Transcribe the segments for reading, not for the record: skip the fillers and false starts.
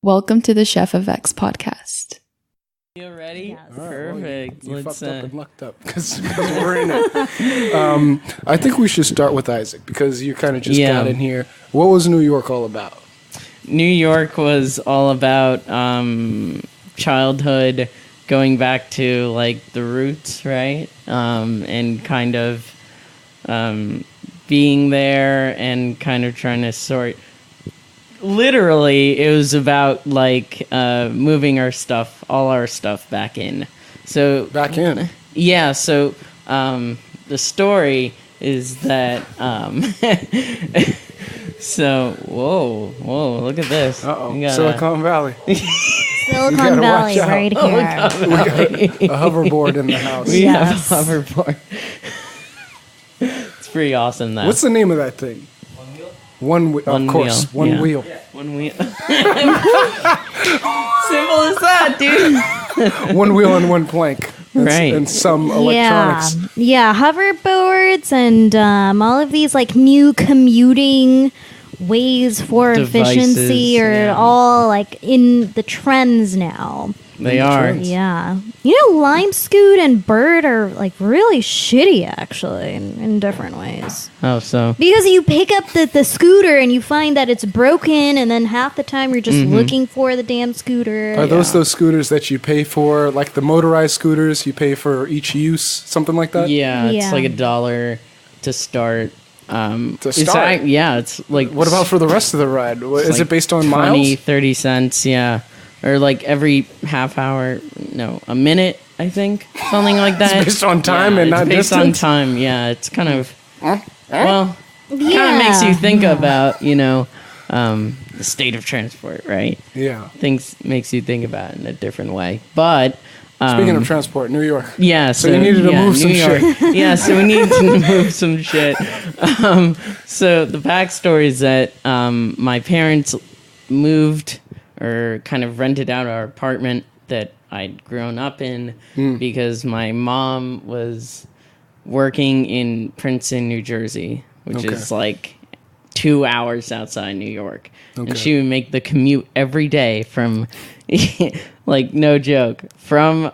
Welcome to the Chefofx podcast. You ready? Yes. Perfect. Well, you Let's fucked up and lucked up because we're in it. I think we should start with Isaac because you kind of just got in here. What was New York all about? New York was all about childhood, going back to like the roots, right? And kind of being there and kind of trying to sort. Literally, it was about like moving all our stuff back in. So Back in. Yeah. So the story is that. So whoa! Look at this. Uh-oh. Silicon Valley. Silicon gotta Valley watch out. right here. We got a hoverboard in the house. We Yes. have a hoverboard. It's pretty awesome, though. What's the name of that thing? One wheel. One Of course. wheel, One yeah. wheel. One wheel. Simple as that, dude. One wheel and one plank. Right. And some electronics. Yeah, hoverboards and all of these like new commuting ways for Devices, efficiency are yeah. all like in the trends now. They are. Yeah. You know, Lime Scoot and Bird are like really shitty actually in different ways. Oh, so. Because you pick up the scooter and you find that it's broken and then half the time you're just looking for the damn scooter. Are those scooters that you pay for, like the motorized scooters, you pay for each use, something like that? Yeah, it's Yeah. like $1 to start. To start? It's like. What about for the rest of the ride? Is like it based on 20, miles? 30 cents, yeah. Or like every half hour, no, a minute, I think. Something like that. It's based on time and it's not based distance? on time, yeah. It's kind of, well, kind Yeah. of makes you think about, the state of transport, right? Yeah. Makes you think about it in a different way. But, Speaking of transport, New York. yeah, So you needed to move some New York. shit. Yeah, so we need to move some shit. So the backstory is that my parents moved or kind of rented out our apartment that I'd grown up in because my mom was working in Princeton, New Jersey, which is like 2 hours outside New York. Okay. And she would make the commute every day from, like, no joke, from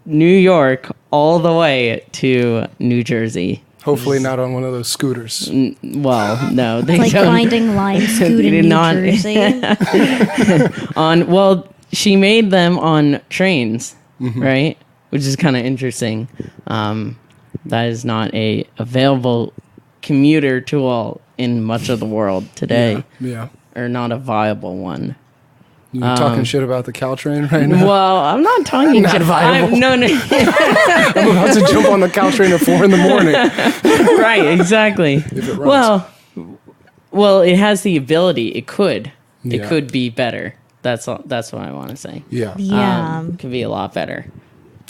New York all the way to New Jersey. Hopefully not on one of those scooters. Well, no, they Like don't. finding Lime Scoot They in did New not- Jersey. She made them on trains, right? Which is kind of interesting. That is not a available commuter tool in much of the world today, Yeah. or not a viable one. You talking shit about the Caltrain right now? Well, I'm not talking Not shit. viable. No. I'm about to jump on the Caltrain at 4 a.m. Right, exactly. If it runs. Well, it has the ability. It could. It Yeah. could be better. That's all. That's what I want to say. Yeah. Yeah. Could be a lot better.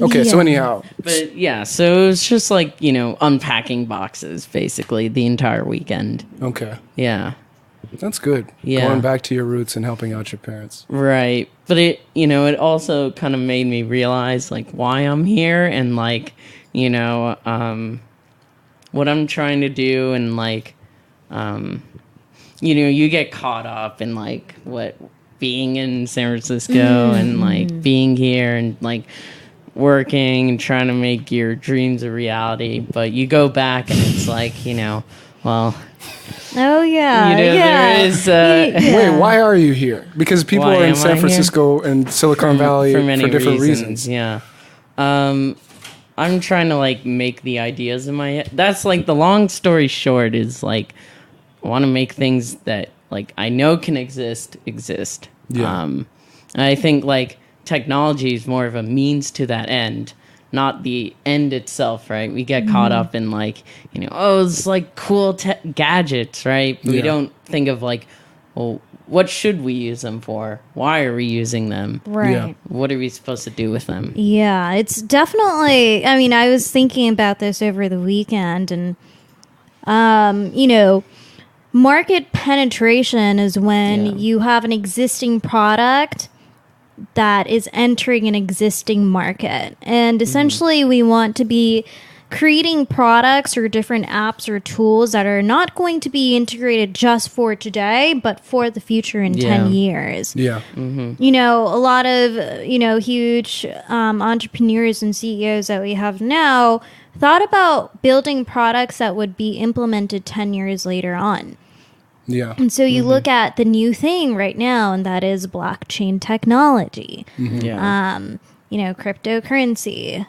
Okay, so Yeah. anyhow. But yeah, so it was just like, unpacking boxes basically the entire weekend. Okay. Yeah. That's good. Yeah. Going back to your roots and helping out your parents. Right. But it also kind of made me realize like why I'm here and like, what I'm trying to do and like, you get caught up in like being in San Francisco and like being here and like working and trying to make your dreams a reality. But you go back and it's like, well, Oh yeah. there is. Wait, why are you here? Because people Why are in am I San here? Francisco and Silicon Valley for many different reasons. Yeah. I'm trying to like make the ideas in my head. That's like the long story short is like I want to make things that like I know can exist. Yeah. I think like technology is more of a means to that end, not the end itself, right? We get caught up in like, it's like cool gadgets, right? But we Yeah. don't think of like, well, what should we use them for? Why are we using them? Right. Yeah. What are we supposed to do with them? Yeah, it's definitely. I mean, I was thinking about this over the weekend, and market penetration is when Yeah. you have an existing product that is entering an existing market, and essentially, we want to be creating products or different apps or tools that are not going to be integrated just for today, but for the future in 10 years. Yeah. You know, a lot of, huge entrepreneurs and CEOs that we have now thought about building products that would be implemented 10 years later on. Yeah. And so you look at the new thing right now, and that is blockchain technology, Yeah. Cryptocurrency,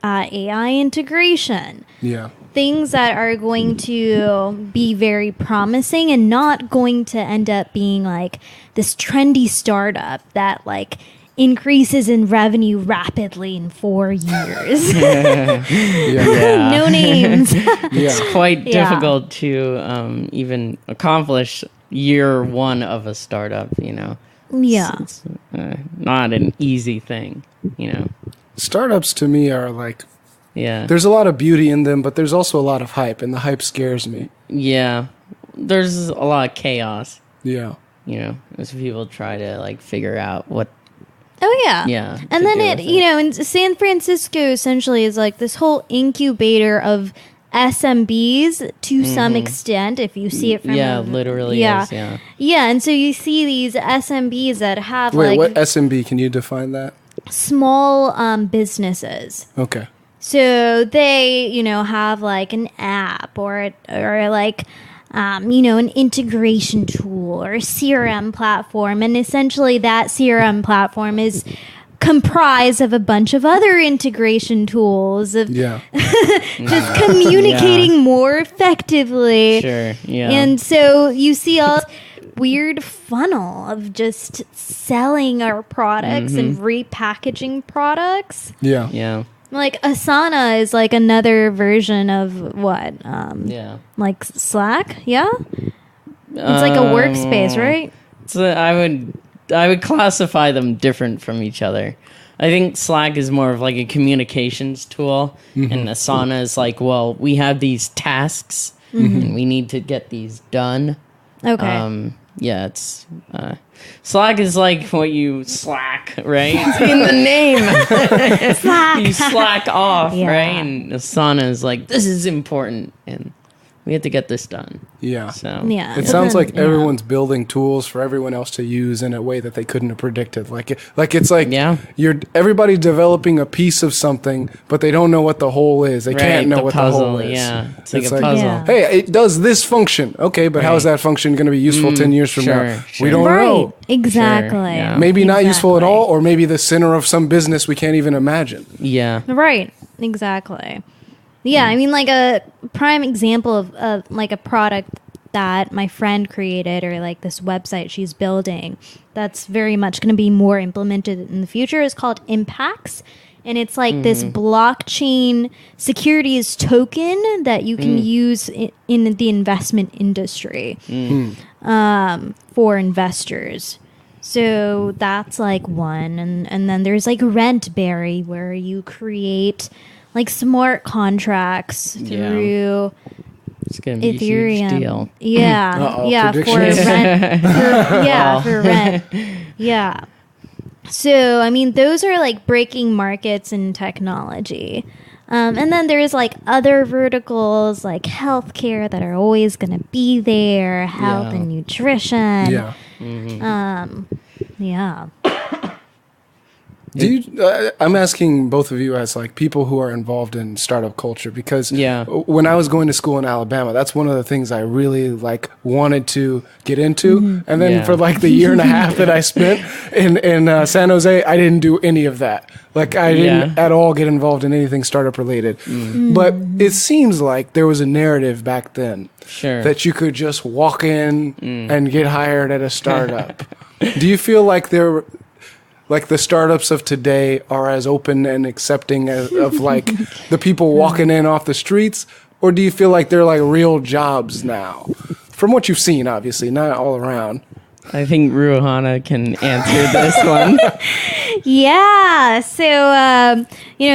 AI integration. Yeah. Things that are going to be very promising and not going to end up being like this trendy startup that like increases in revenue rapidly in 4 years. Yeah. No names. It's Yeah. quite Yeah. difficult to even accomplish year one of a startup, Yeah. It's not an easy thing, Startups to me are like, Yeah. there's a lot of beauty in them, but there's also a lot of hype, and the hype scares me. Yeah. There's a lot of chaos, Yeah. as people try to like figure out what. Oh yeah. Yeah, And to then do it, with it. in San Francisco essentially is like this whole incubator of SMBs to some extent, if you see it from Yeah, literally yeah. is, yeah. Yeah, and so you see these SMBs that have Wait, like what SMB? Can you define that? small businesses. Okay. So they, have like an app or like, an integration tool or a CRM platform. And essentially that CRM platform is comprised of a bunch of other integration tools of Yeah. just communicating more effectively. Sure. Yeah. And so you see all this weird funnel of just selling our products and repackaging products. Yeah. yeah. Like Asana is like another version of what? Yeah. Like Slack? Yeah? It's like a workspace, right? So I would classify them different from each other. I think Slack is more of like a communications tool, and Asana is like, well, we have these tasks, and we need to get these done. Okay. Yeah, it's Slack is like what you slack, right? It's in the name. Slack. You slack off, Yeah. right? And Asana is like, this is important, and we have to get this done. Yeah. So Yeah. It But sounds then- like everyone's building tools for everyone else to use in a way that they couldn't have predicted. Like it's like Yeah. you're everybody developing a piece of something, but they don't know what the whole is. They Right, can't know the what puzzle, the whole is. yeah. It's like a like, puzzle. Yeah. Hey, it does this function. Okay, but how is Right. that function going to be useful 10 years from now? sure. We don't Right. know. Exactly. yeah. Maybe not useful at Exactly. all, or maybe the center of some business we can't even imagine. Yeah. Right. Exactly. Yeah, I mean, like a prime example of like a product that my friend created or like this website she's building that's very much going to be more implemented in the future is called Impacts. And it's like this blockchain securities token that you can use in the investment industry for investors. So that's like one. And then there's like Rentberry where you create like smart contracts Yeah. through It's gonna be a Ethereum. huge deal. Yeah. Uh-oh, Yeah. For predictions. rent. For rent. Yeah. So, I mean, those are like breaking markets in technology. And then there's like other verticals like healthcare that are always going to be there, health Yeah. and nutrition. Yeah. Yeah. Do you? I'm asking both of you as like people who are involved in startup culture because Yeah. when I was going to school in Alabama, that's one of the things I really like wanted to get into. And then Yeah. for like the year and a half that I spent in San Jose, I didn't do any of that. Like I didn't Yeah. at all get involved in anything startup related. But it seems like there was a narrative back then Sure. that you could just walk in and get hired at a startup. Do you feel like the startups of today are as open and accepting of like the people walking in off the streets, or do you feel like they're like real jobs now? From what you've seen, obviously, not all around. I think Ruhana can answer this one. Yeah. So,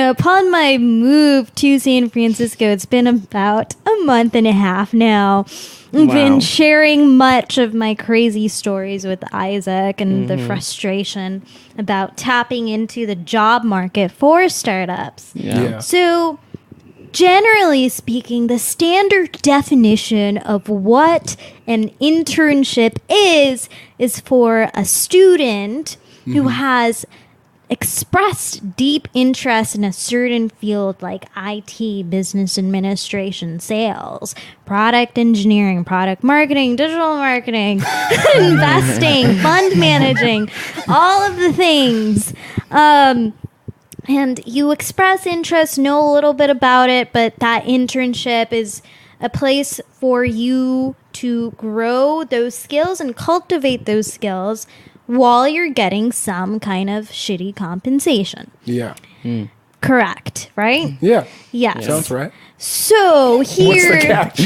upon my move to San Francisco, it's been about a month and a half now. I've Wow. been sharing much of my crazy stories with Isaac and the frustration about tapping into the job market for startups. Yeah. Yeah. So, generally speaking, the standard definition of what an internship is for a student who has expressed deep interest in a certain field like IT, business administration, sales, product engineering, product marketing, digital marketing, investing, fund managing, all of the things. And you express interest, know a little bit about it, but that internship is a place for you to grow those skills and cultivate those skills while you're getting some kind of shitty compensation. Yeah. Correct, right? Yeah. Yes. Sounds right. So here, What's the catch?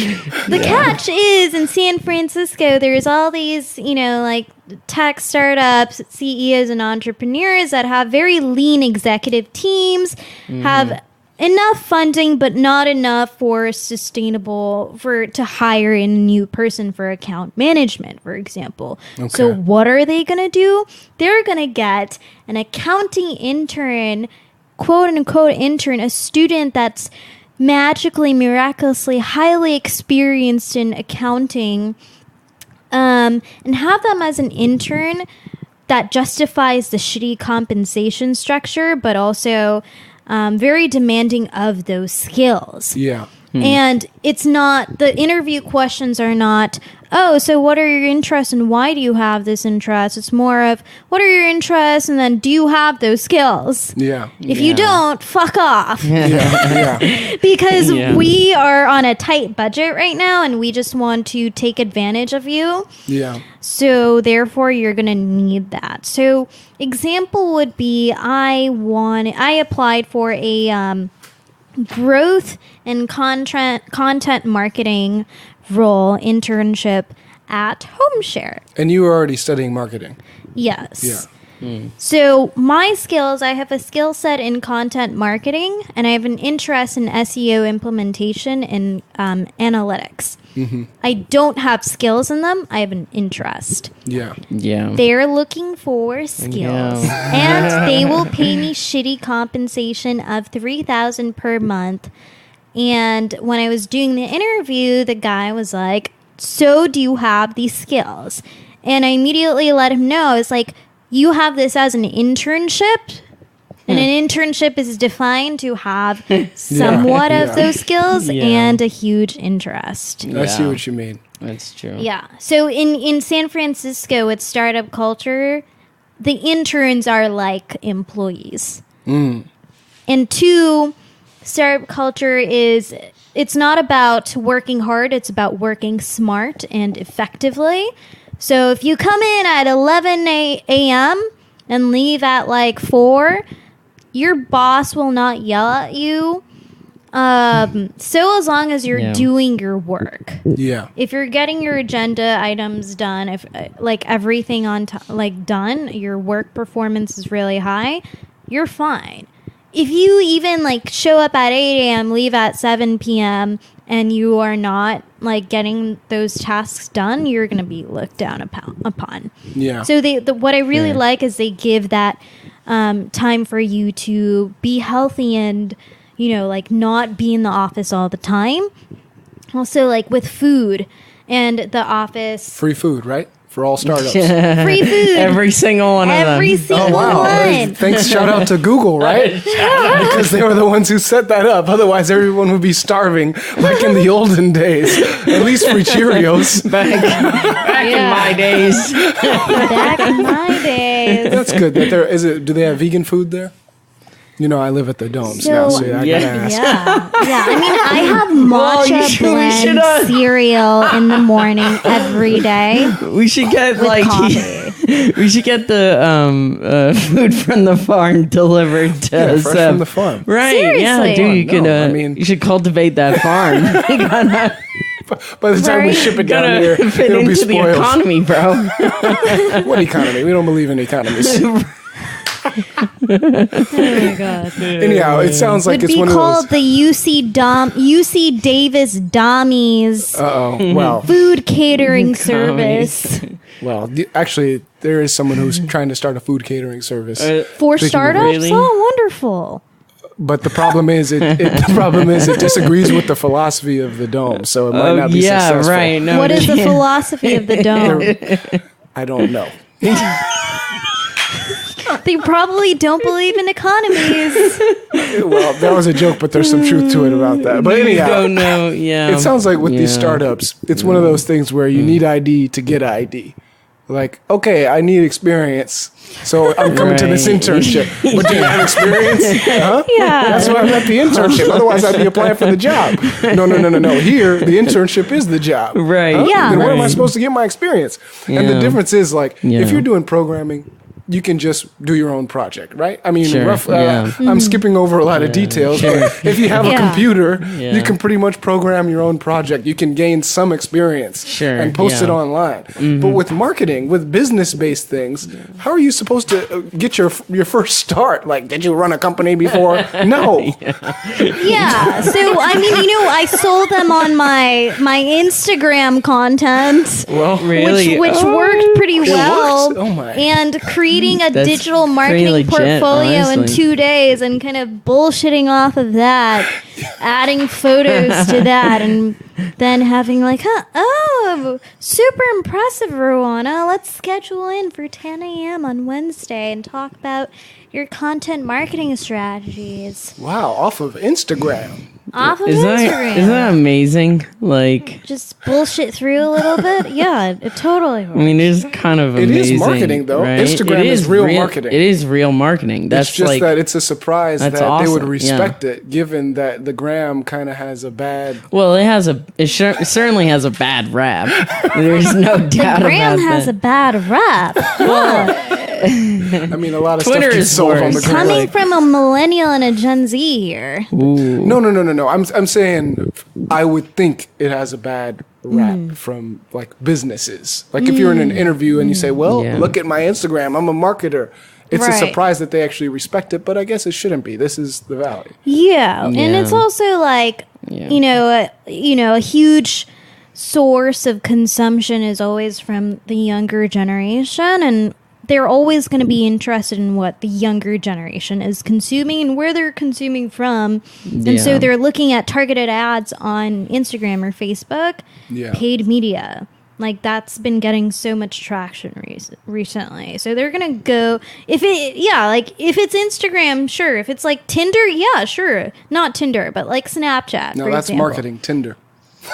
the catch is in San Francisco, there's all these, like tech startups, CEOs and entrepreneurs that have very lean executive teams, have enough funding, but not enough to hire a new person for account management, for example. Okay. So what are they going to do? They're going to get an accounting intern, quote unquote intern, a student that's magically, miraculously, highly experienced in accounting, and have them as an intern that justifies the shitty compensation structure, but also very demanding of those skills. Yeah. And it's not, the interview questions are not, oh, so what are your interests and why do you have this interest? It's more of, what are your interests and then do you have those skills? Yeah. If you don't, fuck off. Yeah. Because Yeah. we are on a tight budget right now and we just want to take advantage of you. Yeah. So therefore you're going to need that. So example would be I applied for a growth and content marketing role internship at HomeShare. And you were already studying marketing. Yes. Yeah. So my skills, I have a skill set in content marketing and I have an interest in SEO implementation and analytics. I don't have skills in them. I have an interest. Yeah. Yeah. They're looking for skills and they will pay me shitty compensation of $3,000 per month. And when I was doing the interview, the guy was like, so do you have these skills? And I immediately let him know, it's like, you have this as an internship, and an internship is defined to have somewhat of those skills and a huge interest. I see what you mean. That's true. Yeah. So in San Francisco, with startup culture, the interns are like employees. And two, startup culture is, it's not about working hard, it's about working smart and effectively. So if you come in at 11 a.m. and leave at like 4, your boss will not yell at you. So as long as you're doing your work. Yeah. If you're getting your agenda items done, if like everything on done, your work performance is really high, you're fine. If you even like show up at 8 a.m., leave at 7 p.m., and you are not like getting those tasks done, you're going to be looked down upon. Yeah. So what I really like is they give that time for you to be healthy and, like not be in the office all the time. Also, like with food and the office. Free food, right? For all startups. Free food. Every single one of them. Every single one. Thanks, shout out to Google, right? Because they were the ones who set that up. Otherwise, everyone would be starving, like in the olden days. At least free Cheerios. Back in my days. Back in my days. That's good. That there is it. Do they have vegan food there? I live at the Domes now, so I gotta ask. Yeah. I mean, I have matcha blend cereal in the morning every day. We should get with coffee. we should get the food from the farm delivered to us. Fresh from the farm. Right? Seriously? Yeah, dude. You could. You should cultivate that farm. You gotta By the time we ship it down here, fit it'll be into the spoiled. economy, bro. What economy? We don't believe in economies. Oh my god! Anyhow, it sounds like Would it's be one of called those. the UC Davis Dommies Well, food catering service actually, there is someone who's trying to start a food catering service. for Thinking of startups. really? Oh, wonderful! but the problem is it disagrees with the philosophy of the dome, so it might not be successful. Right. No, What is the philosophy of the dome? I don't know. They probably don't believe in economies. Well, that was a joke, but there's some truth to it about that. But anyhow, don't know. Yeah. it sounds like with these startups, it's one of those things where you need ID to get ID. Like, okay, I need experience, so I'm coming to this internship. But do you have experience? Huh? Yeah. That's why I'm at the internship. Otherwise, I'd be applying for the job. No. Here, the internship is the job. Right. Huh? Yeah. Then where am I Right. supposed to get my experience? And the Yeah. difference is, like, Yeah. if you're doing programming, you can just do your own project, right? I mean, Sure, yeah. I'm skipping over a lot of details, but if you have a Yeah. computer, Yeah. you can pretty much program your own project. You can gain some experience Sure, and post it yeah. online. But with marketing, with business-based things, how are you supposed to get your first start? Like, did you run a company before? No. Yeah. So I mean, I sold them on my Instagram content. Well, Really? Which worked pretty well. works? Oh, my. And creating a That's digital pretty marketing legit, portfolio in honestly. 2 days and kind of bullshitting off of that, adding photos to that, and then having like, super impressive, Rowana. Let's schedule in for 10 a.m. on Wednesday and talk about your content marketing strategies Wow, off of Instagram. off of Isn't Instagram. that amazing? Like, Just bullshit through a little bit. Yeah, it totally works. I mean, it is kind of It amazing. is marketing, though. right? Instagram It is real marketing. It is real marketing. That's It's just like, that it's a surprise that that's they would awesome, respect it, given that the gram kind of has a bad. well, it certainly has a bad rap. There's no doubt Graham about has that. a bad rap. I mean, a lot of Twitter stuff gets is sold on the worse. gram. Coming from a millennial and a Gen Z here. No. I'm saying I would think it has a bad rap from like businesses. Like if you're in an interview and you say, "Well, Yeah. look at my Instagram. I'm a marketer." It's a Right. surprise that they actually respect it, but I guess it shouldn't be. This is the value. Yeah, and Yeah. it's also like Yeah. a huge source of consumption is always from the younger generation, and they're always going to be interested in what the younger generation is consuming and where they're consuming from. And so Yeah. they're looking at targeted ads on Instagram or Facebook, Yeah. paid media. Like that's been getting so much traction recently. So they're going to go if it's Instagram, sure. If it's like Tinder, yeah, sure. Not Tinder, but like Snapchat. No, for that's example. marketing. Tinder.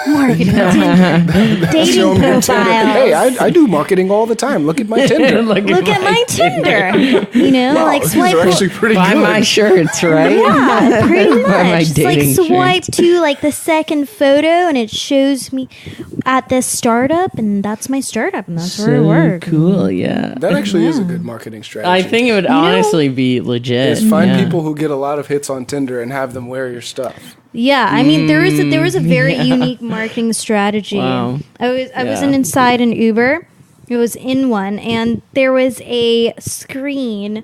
Marketing. Dating Show me your profiles. Tinder. Hey, I do marketing all the time. Look at my Tinder. Look at my Tinder. You know, Wow, like these swipe. are actually pretty Buy good. my shirts, right? Yeah, pretty Buy my much. It's like dating swipe to like the second photo, and it shows me at this startup, and that's my startup, and that's where I work. Cool, yeah. That actually is a good marketing strategy. I think it would honestly be legit. is find yeah. people who get a lot of hits on Tinder and have them wear your stuff. Yeah, I mean there was a very unique marketing strategy. Wow. I was Yeah. inside an Uber. It was in one, and there was a screen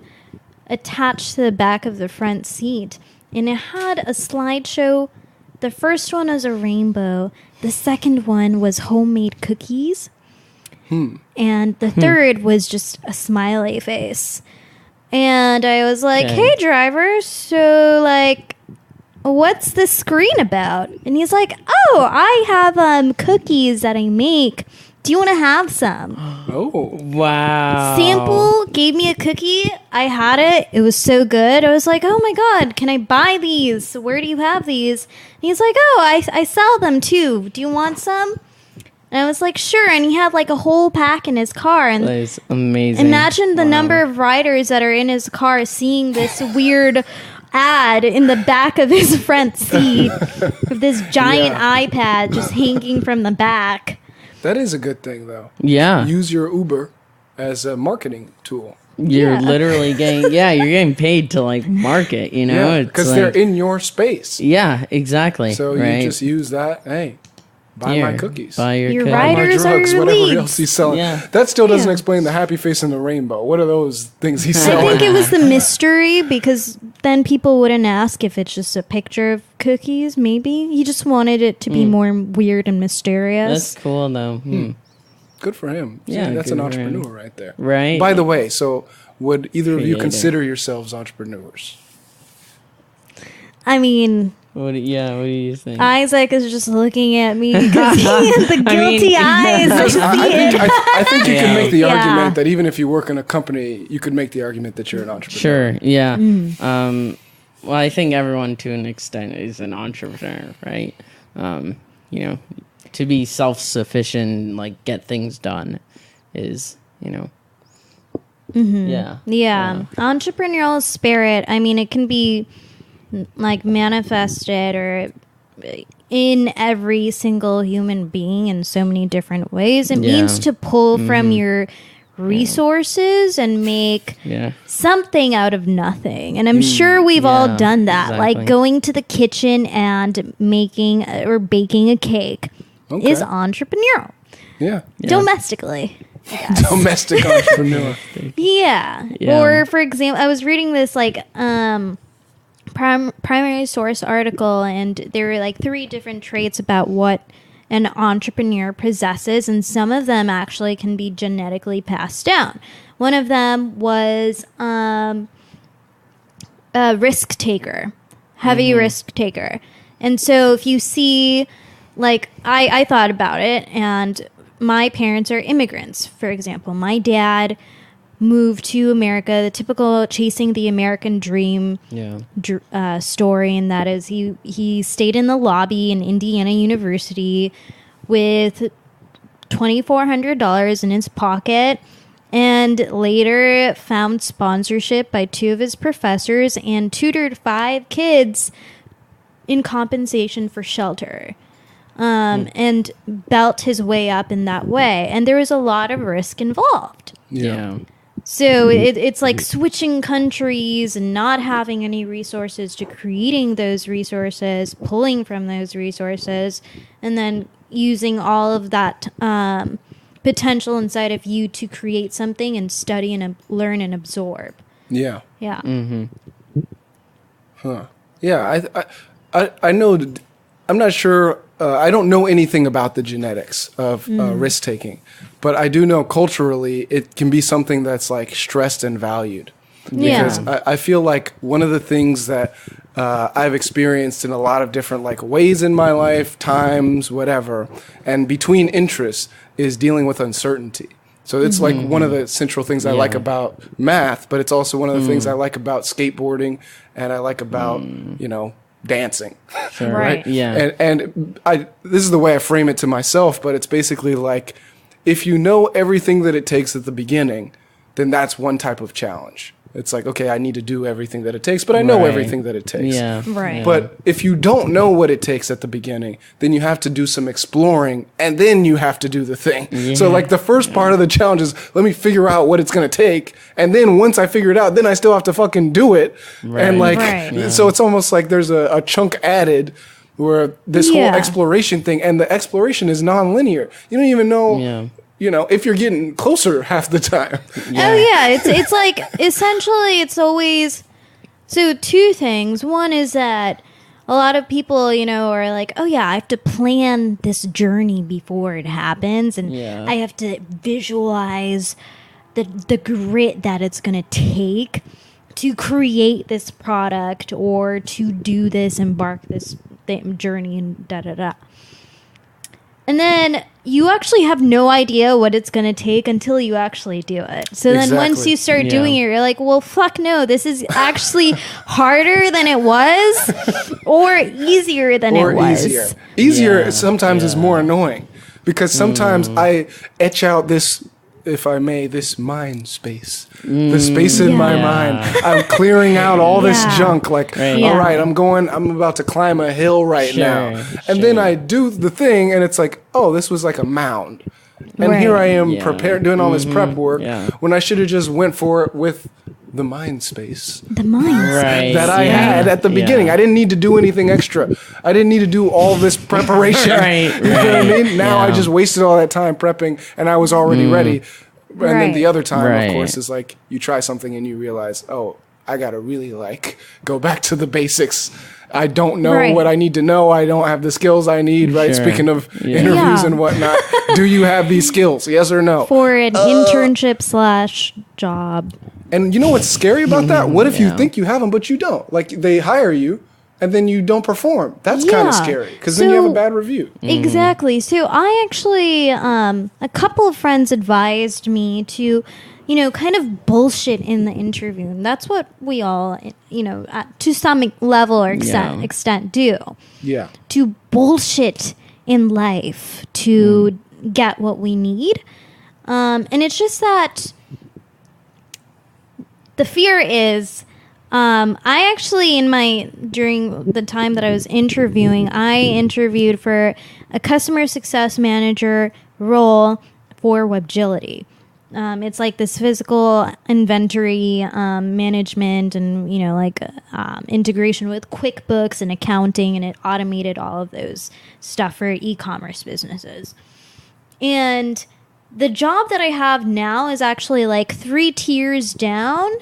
attached to the back of the front seat, and it had a slideshow. The first one was a rainbow. The second one was homemade cookies. And the third was just a smiley face. And I was like, Okay. "Hey driver, so like what's this screen about?" And he's like, "Oh, I have cookies that I make. Do you want to have some?" Oh. Wow. Sample gave me a cookie. I had it. It was so good. I was like, "Oh my god, can I buy these? Where do you have these?" And he's like, "Oh, I sell them too. Do you want some?" And I was like, "Sure." And he had like a whole pack in his car. And That is amazing. imagine the number of riders that are in his car seeing this weird ad in the back of his front seat of this giant iPad just hanging from the back. That is a good thing, though. Yeah. Use your Uber as a marketing tool. You're Yeah. literally getting, you're getting paid to like market, you know? Yeah, It's because like, they're in your space. yeah, exactly. So right? you just use that. Hey, buy Here, my cookies. Buy your Your cookies. Buy my riders are drugs, your whatever leads. else he's selling. Yeah. That still doesn't Yeah. explain the happy face and the rainbow. What are those things he's I selling? think it was the mystery because then people wouldn't ask if it's just a picture of cookies, maybe. He just wanted it to be more weird and mysterious. That's cool though. Good for him. Yeah, See, that's an good for him. entrepreneur right there. Right. By the way, so would either of you Creative. consider yourselves entrepreneurs? I mean, What do you think? Isaac is just looking at me because he has the guilty eyes. I see it. I think you can make the Yeah. argument that even if you work in a company, you could make the argument that you're an entrepreneur. Sure, yeah. Well, I think everyone to an extent is an entrepreneur, right? To be self-sufficient, like get things done is, yeah. Yeah. Entrepreneurial spirit, I mean, it can be like manifested or in every single human being in so many different ways. It means to pull from your resources and make something out of nothing. And I'm sure we've all done that, exactly. like going to the kitchen and making or baking a cake is entrepreneurial. Yeah. Domestically. Domestic entrepreneur. Yeah. Or for example, I was reading this like primary source article, and there were like 3 different traits about what an entrepreneur possesses, and some of them actually can be genetically passed down. One of them was a risk taker, heavy risk taker. And so if you see, like, I thought about it, and my parents are immigrants, for example. My dad moved to America, the typical chasing the American dream story, and that is he stayed in the lobby in Indiana University with $2,400 in his pocket, and later found sponsorship by 2 of his professors and tutored 5 kids in compensation for shelter. And built his way up in that way. And there was a lot of risk involved. Yeah. So it's like switching countries and not having any resources to creating those resources, pulling from those resources, and then using all of that potential inside of you to create something and study and learn and absorb. Yeah. Yeah. Huh. Yeah. I know. I'm not sure. I don't know anything about the genetics of risk taking, but I do know culturally it can be something that's like stressed and valued. Because I feel like one of the things that I've experienced in a lot of different like ways in my life, times, whatever, and between interests is dealing with uncertainty. So it's like one of the central things I like about math, but it's also one of the things I like about skateboarding, and I like about, dancing. Sure. Right. Yeah. And this is the way I frame it to myself, but it's basically like, if you know everything that it takes at the beginning, then that's one type of challenge. It's like, okay, I need to do everything that it takes, but I know everything that it takes. Yeah. Right. But if you don't know what it takes at the beginning, then you have to do some exploring, and then you have to do the thing. Yeah. So like the first part of the challenge is, let me figure out what it's going to take. And then once I figure it out, then I still have to fucking do it. Right. And like, Right. so it's almost like there's a chunk added where this whole exploration thing, and the exploration is non-linear. You don't even know, if you're getting closer half the time. Oh yeah, it's like essentially it's always so 2 things. One is that a lot of people, are like, oh yeah, I have to plan this journey before it happens, and I have to visualize the grit that it's going to take to create this product or to do this, embark this journey, and da-da-da. And then you actually have no idea what it's going to take until you actually do it. So then once you start doing it, you're like, well, fuck no, this is actually harder than it was or easier than it was. Easier sometimes is more annoying, because sometimes I etch out this, if I may, this mind space. The space in my mind. I'm clearing out all this junk. Like, all right, I'm about to climb a hill now. And then I do the thing, and it's like, oh, this was like a mound. And here I am prepared, doing all this prep work, when I should have just went for it with the mind space. The mind space. That I had at the beginning. I didn't need to do anything extra. I didn't need to do all this preparation. You know what I mean? Now I just wasted all that time prepping, and I was already ready. And then the other time, of course, is like you try something and you realize, oh, I got to really like go back to the basics. I don't know what I need to know. I don't have the skills I need, right? Speaking of interviews and whatnot, do you have these skills? Yes or no? For an internship / job. And you know what's scary about that? What if you think you have them, but you don't? Like they hire you, and then you don't perform. That's kind of scary because then you have a bad review. Exactly. So I actually, a couple of friends advised me to, kind of bullshit in the interview. And that's what we all, to some level or extent do. Yeah. To bullshit in life to get what we need. And it's just that the fear is, I actually, during the time that I was interviewing, I interviewed for a customer success manager role for Webgility. It's like this physical inventory management and, integration with QuickBooks and accounting, and it automated all of those stuff for e-commerce businesses. And the job that I have now is actually like 3 tiers down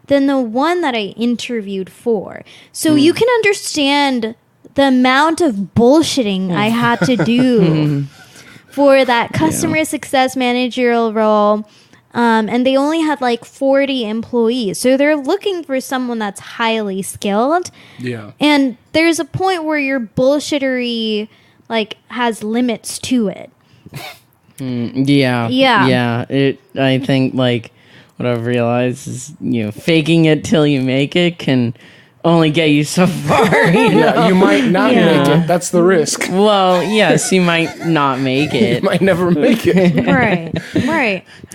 than the one that I interviewed for. So you can understand the amount of bullshitting I had to do for that customer success managerial role. And they only had like 40 employees. So they're looking for someone that's highly skilled. Yeah. And there's a point where your bullshittery has limits to it. Yeah. I think what I've realized is faking it till you make it can only get you so far. Yeah, you might not make it. That's the risk. Well, yes, you might not make it. You might never make it. Right.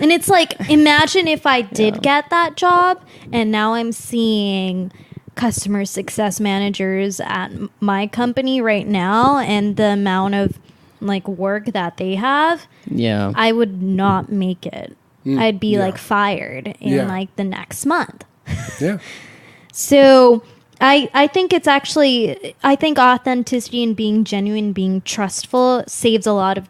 And it's like, imagine if I did get that job and now I'm seeing customer success managers at my company right now and the amount of work that they have. Yeah. I would not make it. I'd be fired in the next month. Yeah. So I think it's actually, authenticity and being genuine, being trustful saves a lot of,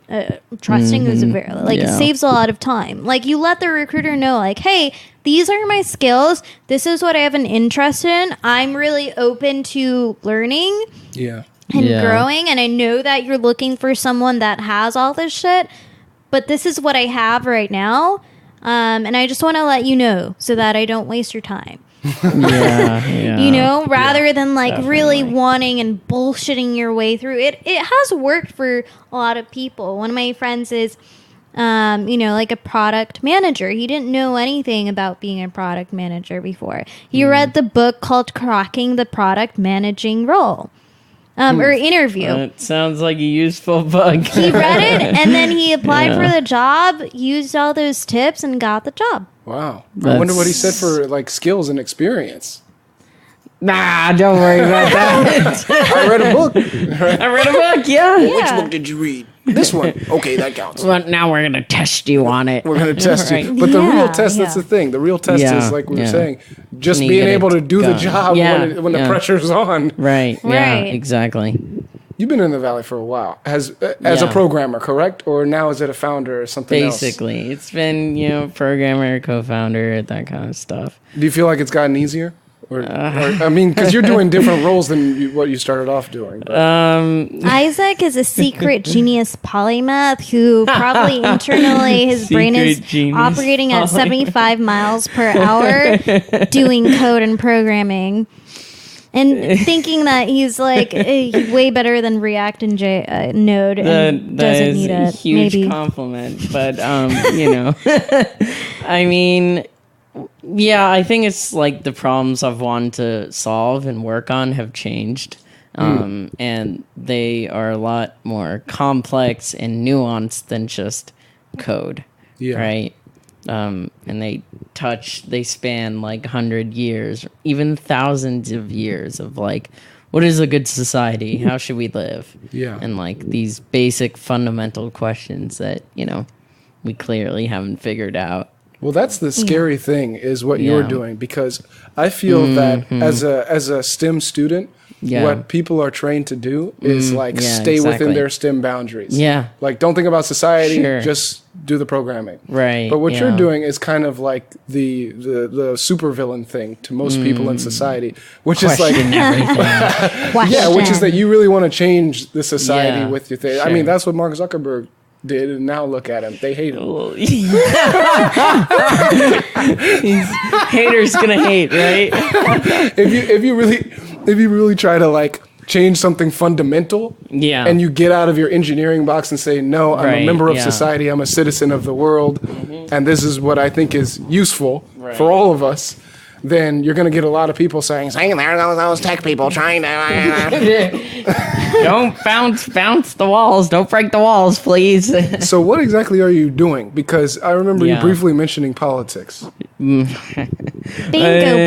trusting is very, it saves a lot of time. You let the recruiter know, hey, these are my skills. This is what I have an interest in. I'm really open to learning. Yeah. And growing. And I know that you're looking for someone that has all this shit, but this is what I have right now. And I just want to let you know so that I don't waste your time. Rather than really wanting and bullshitting your way through it. It has worked for a lot of people. One of my friends is, a product manager. He didn't know anything about being a product manager before. He read the book called Cracking the Product Managing Role. Or interview. It sounds like a useful book. He read it and then he applied for the job, used all those tips, and got the job. Wow. I wonder what he said for skills and experience. Nah, don't worry about that. I read a book. Yeah. Which book did you read? This one. Okay, that counts. Well, now we're going to test you on it. We're going to test you. But the real test, that's the thing. The real test is, like we were saying, just being able to do the job when the pressure's on. Right. Yeah, exactly. You've been in the Valley for a while as a programmer, correct? Or now is it a founder or something else? Basically. It's been, programmer, co-founder, that kind of stuff. Do you feel like it's gotten easier? Because you're doing different roles than what you started off doing. Isaac is a secret genius polymath who probably internally his brain is operating at 75 miles per hour doing code and programming. And thinking that he's way better than React and Node and doesn't need it. That is a huge compliment. But, I mean... Yeah, I think it's the problems I've wanted to solve and work on have changed. And they are a lot more complex and nuanced than just code. Yeah. Right? And they span 100 years, even thousands of years of what is a good society? How should we live? Yeah. And these basic fundamental questions that, we clearly haven't figured out. Well, that's the scary thing is what you're doing, because I feel that as a STEM student, what people are trained to do is stay within their STEM boundaries. Yeah. Don't think about society, just do the programming. Right. But what you're doing is kind of the supervillain thing to most people in society, which Question is everything. which is that you really want to change the society with your thing. Sure. I mean, that's what Mark Zuckerberg did, and now look at him. They hate him. Haters gonna hate, right? If you really, if you really try to like change something fundamental, and you get out of your engineering box and say, no, I'm a member of society, I'm a citizen of the world, and this is what I think is useful for all of us, then you're going to get a lot of people saying, there go those tech people trying to... Don't bounce the walls. Don't break the walls, please. So what exactly are you doing? Because I remember you briefly mentioning politics. Bingo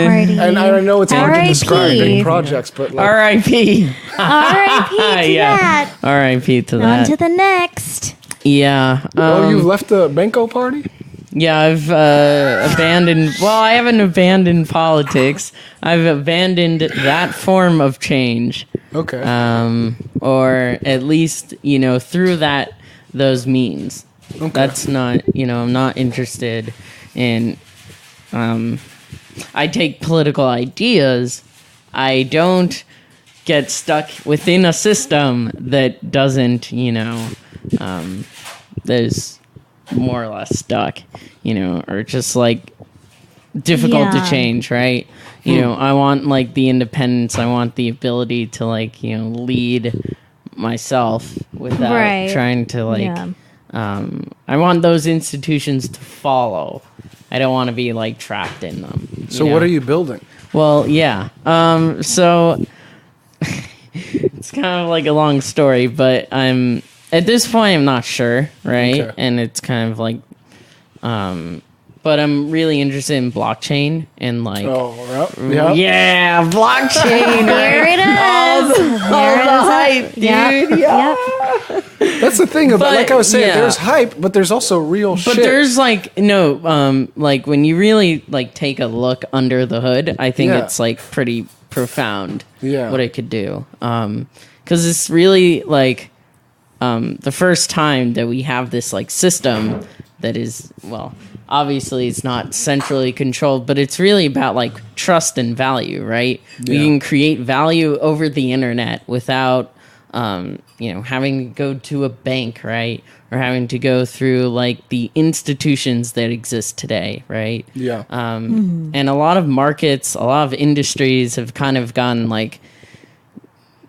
party. And I know it's hard to describe R.I.P. big projects, but like... R.I.P. R.I.P. to that. R.I.P. to that. On to the next. Yeah. you've left the Benko party? Yeah, I've abandoned... Well, I haven't abandoned politics. I've abandoned that form of change. Okay. Or at least, through those means. Okay. That's not, I'm not interested in... I take political ideas. I don't get stuck within a system that doesn't, there's more or less stuck, or just like difficult to change, right? I want like the independence. I want the ability to like, lead myself without trying to like, I want those institutions to follow. I don't want to be like trapped in them. So what are you building? Well, yeah. So it's kind of like a long story, but at this point I'm not sure, right? Okay. And it's kind of like, but I'm really interested in blockchain and like, yeah, blockchain. There it is. All the hype, dude. Yep. That's the thing about, like I was saying, there's hype, but there's also real shit. But there's like, like when you really like take a look under the hood, I think it's like pretty profound what it could do. Because it's really like the first time that we have this like system that is, well, obviously it's not centrally controlled, but it's really about like trust and value, right? Yeah. We can create value over the internet without, having to go to a bank, right? Or having to go through like the institutions that exist today, right? Yeah. And a lot of markets, a lot of industries have kind of gone like,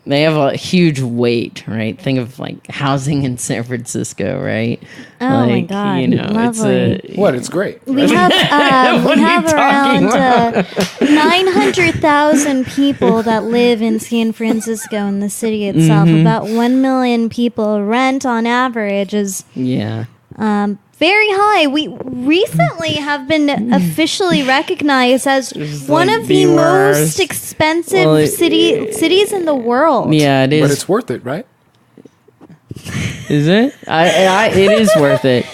they have a huge weight, right? Think of like housing in San Francisco, right? Oh like, my God, lovely. It's great. We have around 900,000 people that live in San Francisco in the city itself. About 1 million people. Rent on average is very high. We recently have been officially recognized as one of the most expensive cities in the world. Yeah, it is. But it's worth it, right? Is it? It is worth it.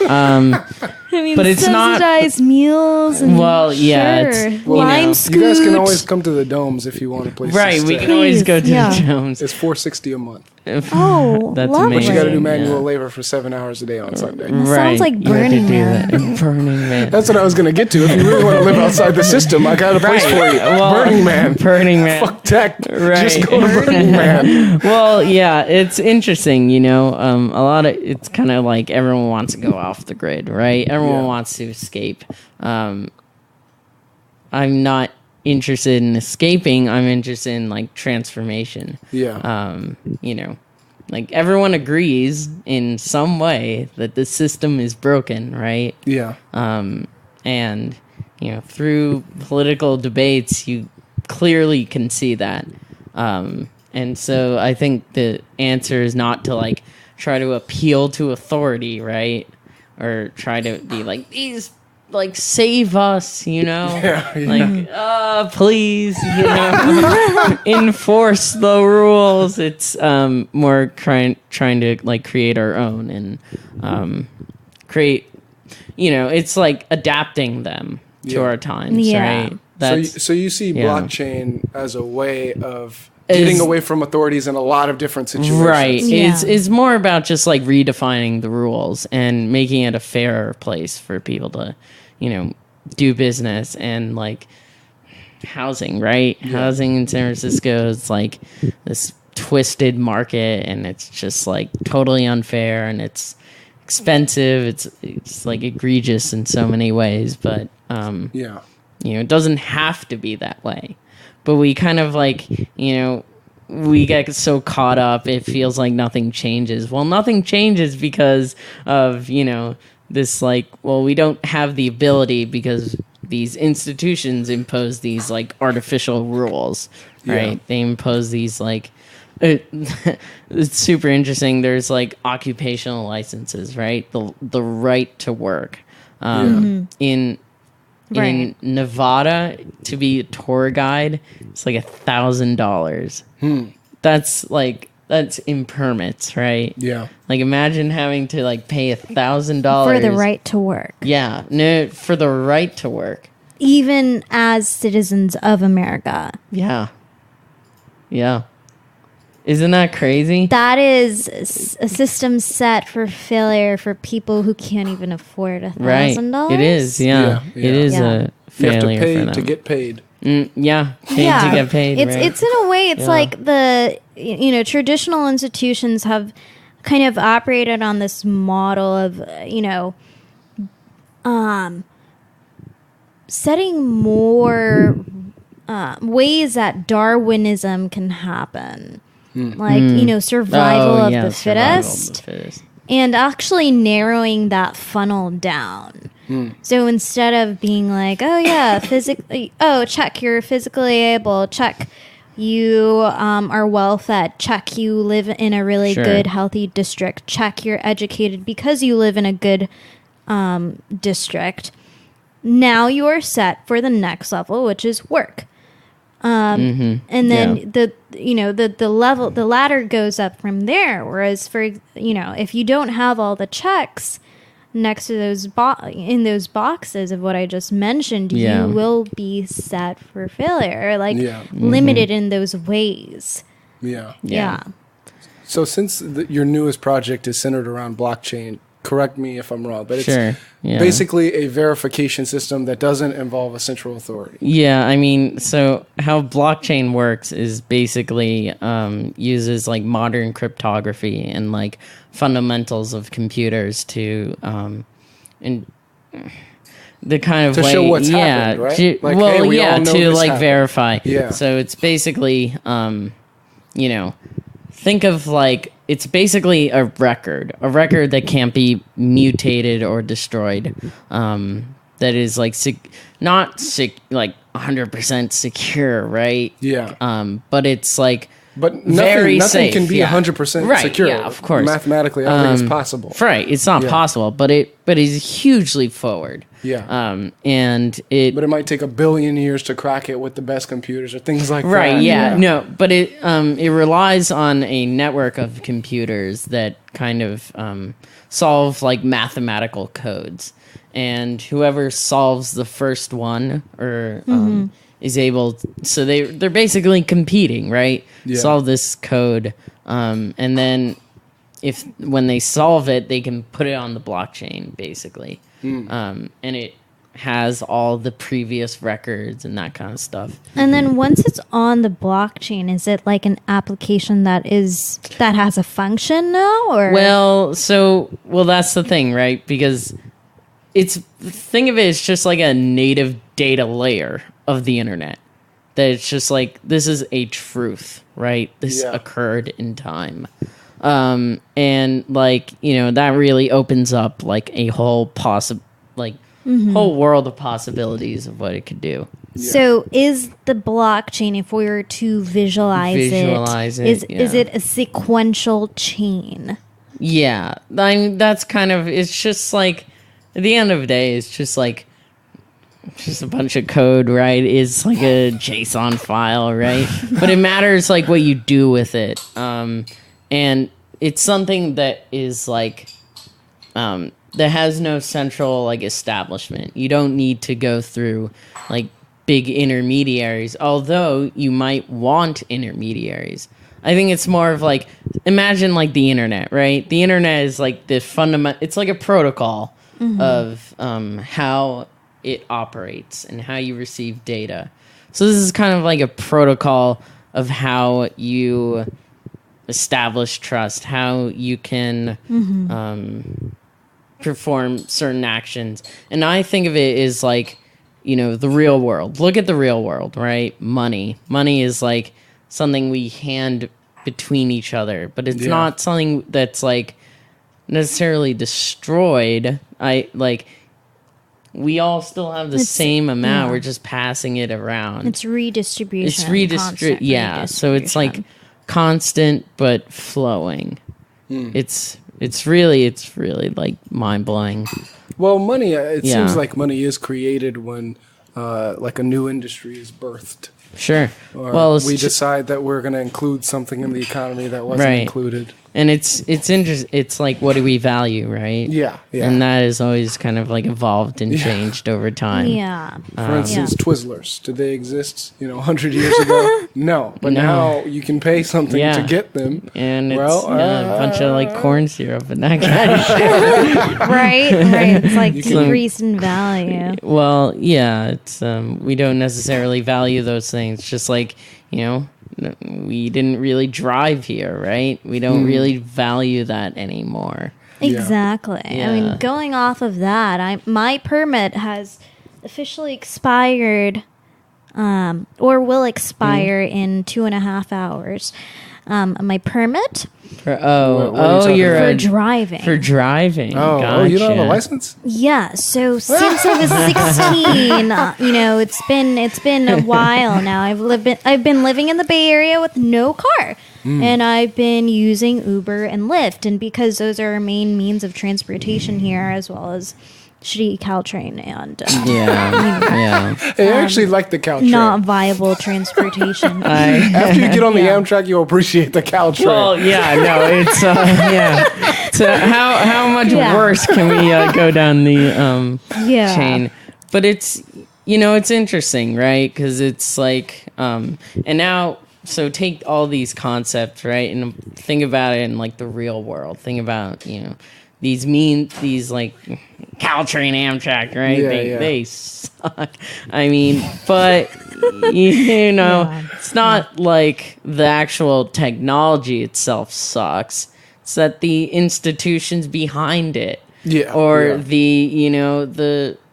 I mean, but it's subsidized meals and it's lime scoot. You guys can always come to the domes if you want a place to stay. We can always go to the domes. It's $460 a month. Oh, that's lovely. amazing. But you got to do manual labor for 7 hours a day on Sunday. Sounds like Burning Man. Burning Man. That's what I was going to get to. If you really want to live outside the system, I got a place for you. Well, Burning Man. Fuck tech. Just go to Burning Man. Well, yeah, it's interesting, a lot of, it's kind of like everyone wants to go off the grid, right? Everyone wants to escape. I'm not interested in escaping. I'm interested in like transformation. Like everyone agrees in some way that the system is broken, right? And through political debates you clearly can see that, and so I think the answer is not to like try to appeal to authority, right? Or try to be like, these like save us, like please, enforce the rules. It's more trying to like create our own and create, it's like adapting them to our times, right? So you see blockchain as a way of getting away from authorities in a lot of different situations. Right. It's more about just like redefining the rules and making it a fairer place for people to, do business. And like housing, right? Housing in San Francisco is like this twisted market, and it's just like totally unfair, and it's expensive. It's like egregious in so many ways, but it doesn't have to be that way. but we kind of like, we get so caught up, it feels like nothing changes. Well, nothing changes because of, this like, well, we don't have the ability because these institutions impose these like artificial rules, right? Yeah. They impose these like, it's super interesting. There's like occupational licenses, right? The right to work. In Right. Nevada, to be a tour guide, it's like $1,000. That's in permits, right? Yeah. Like imagine having to like pay $1,000 For the right to work. Yeah, no, for the right to work. Even as citizens of America. Yeah. Isn't that crazy? That is a system set for failure for people who can't even afford $1,000. It is. Yeah. Yeah. It is Yeah. a You failure have to for pay them. to get paid. Pay to get paid. It's right? it's in a way, it's Yeah. like the traditional institutions have kind of operated on this model of setting more ways that Darwinism can happen, like survival of the fittest. And actually narrowing that funnel down. So instead of being like, oh yeah, check, you're physically able, check, you are well fed, check, you live in a really good, healthy district, check, you're educated because you live in a good district. Now you are set for the next level, which is work. And then the ladder goes up from there. Whereas if you don't have all the checks next to those in those boxes of what I just mentioned, you will be set for failure, limited in those ways. Yeah. So since your newest project is centered around blockchain, correct me if I'm wrong, but it's basically a verification system that doesn't involve a central authority. Yeah, I mean, so how blockchain works is basically uses like modern cryptography and like fundamentals of computers to in the kind of to way, show what's happened, right? To happened. verify. Yeah. So it's basically think of like it's basically a record that can't be mutated or destroyed. That is like not 100% secure, right? Yeah. But it's like But very nothing safe, can be yeah. 100% Right, secure. yeah, of course. Mathematically, I don't think it's possible. Right, it's not possible, but it's hugely forward. Yeah. And it. But it might take 1 billion years to crack it with the best computers or things like that. Right. Yeah. No. But it relies on a network of computers that kind of solve like mathematical codes, and whoever solves the first one or is able. So they're basically competing, right? Yeah. Solve this code, and then when they solve it, they can put it on the blockchain, basically. And it has all the previous records and that kind of stuff. And then once it's on the blockchain, is it like an application that has a function now, or? Well, that's the thing, right? Because think of it as just like a native data layer of the internet. That it's just like, this is a truth, right? This occurred in time. And like, that really opens up like a whole whole world of possibilities of what it could do. Yeah. So is the blockchain, if we were to visualize it, is it a sequential chain? Yeah. I mean, that's kind of, it's just like, at the end of the day, it's just like, just a bunch of code, right? It's like a JSON file, right? But it matters like what you do with it. And it's something that is like, that has no central like establishment. You don't need to go through like big intermediaries, although you might want intermediaries. I think it's more of like, imagine like the internet, right? The internet is like the fundamental, it's like a protocol of how it operates and how you receive data. So this is kind of like a protocol of how you establish trust, how you can perform certain actions. And I think of it as like, the real world. Look at the real world, right? Money is like something we hand between each other, but it's not something that's like necessarily destroyed. We all still have the same amount. We're just passing it around. It's redistribution. It's redistribution. Yeah. So it's like constant but flowing. It's really like mind blowing. Well, money. It seems like money is created when like a new industry is birthed. Sure. Or we decide that we're going to include something in the economy that wasn't included. And it's interesting. It's like, what do we value, right? Yeah. And that has always kind of like evolved and changed over time. Yeah. For instance, Twizzlers. Did they exist, 100 years ago? No. But now you can pay something to get them. And it's a bunch of like corn syrup and that kind of shit. Right. It's like decrease in value. Well, yeah. It's we don't necessarily value those things. Just like, we didn't really drive here, right? We don't really value that anymore. Exactly. Yeah. I mean, going off of that, my permit has officially expired, or will expire in 2.5 hours. My permit you're for driving. For driving. Oh, you don't have a license? Yeah. So since I was 16, it's been a while now. I've been living in the Bay Area with no car, and I've been using Uber and Lyft, and because those are our main means of transportation here, as well as shitty Caltrain and I actually like the Caltrain. Not viable transportation. After you get on the Amtrak, you'll appreciate the Caltrain. Well, it's So how much worse can we go down the chain? But it's it's interesting, right? Because it's like and now. So take all these concepts, right, and think about it in like the real world. Think about these like Caltrain, Amtrak, right? They suck. I mean, but it's not like the actual technology itself sucks. It's that the institutions behind it, the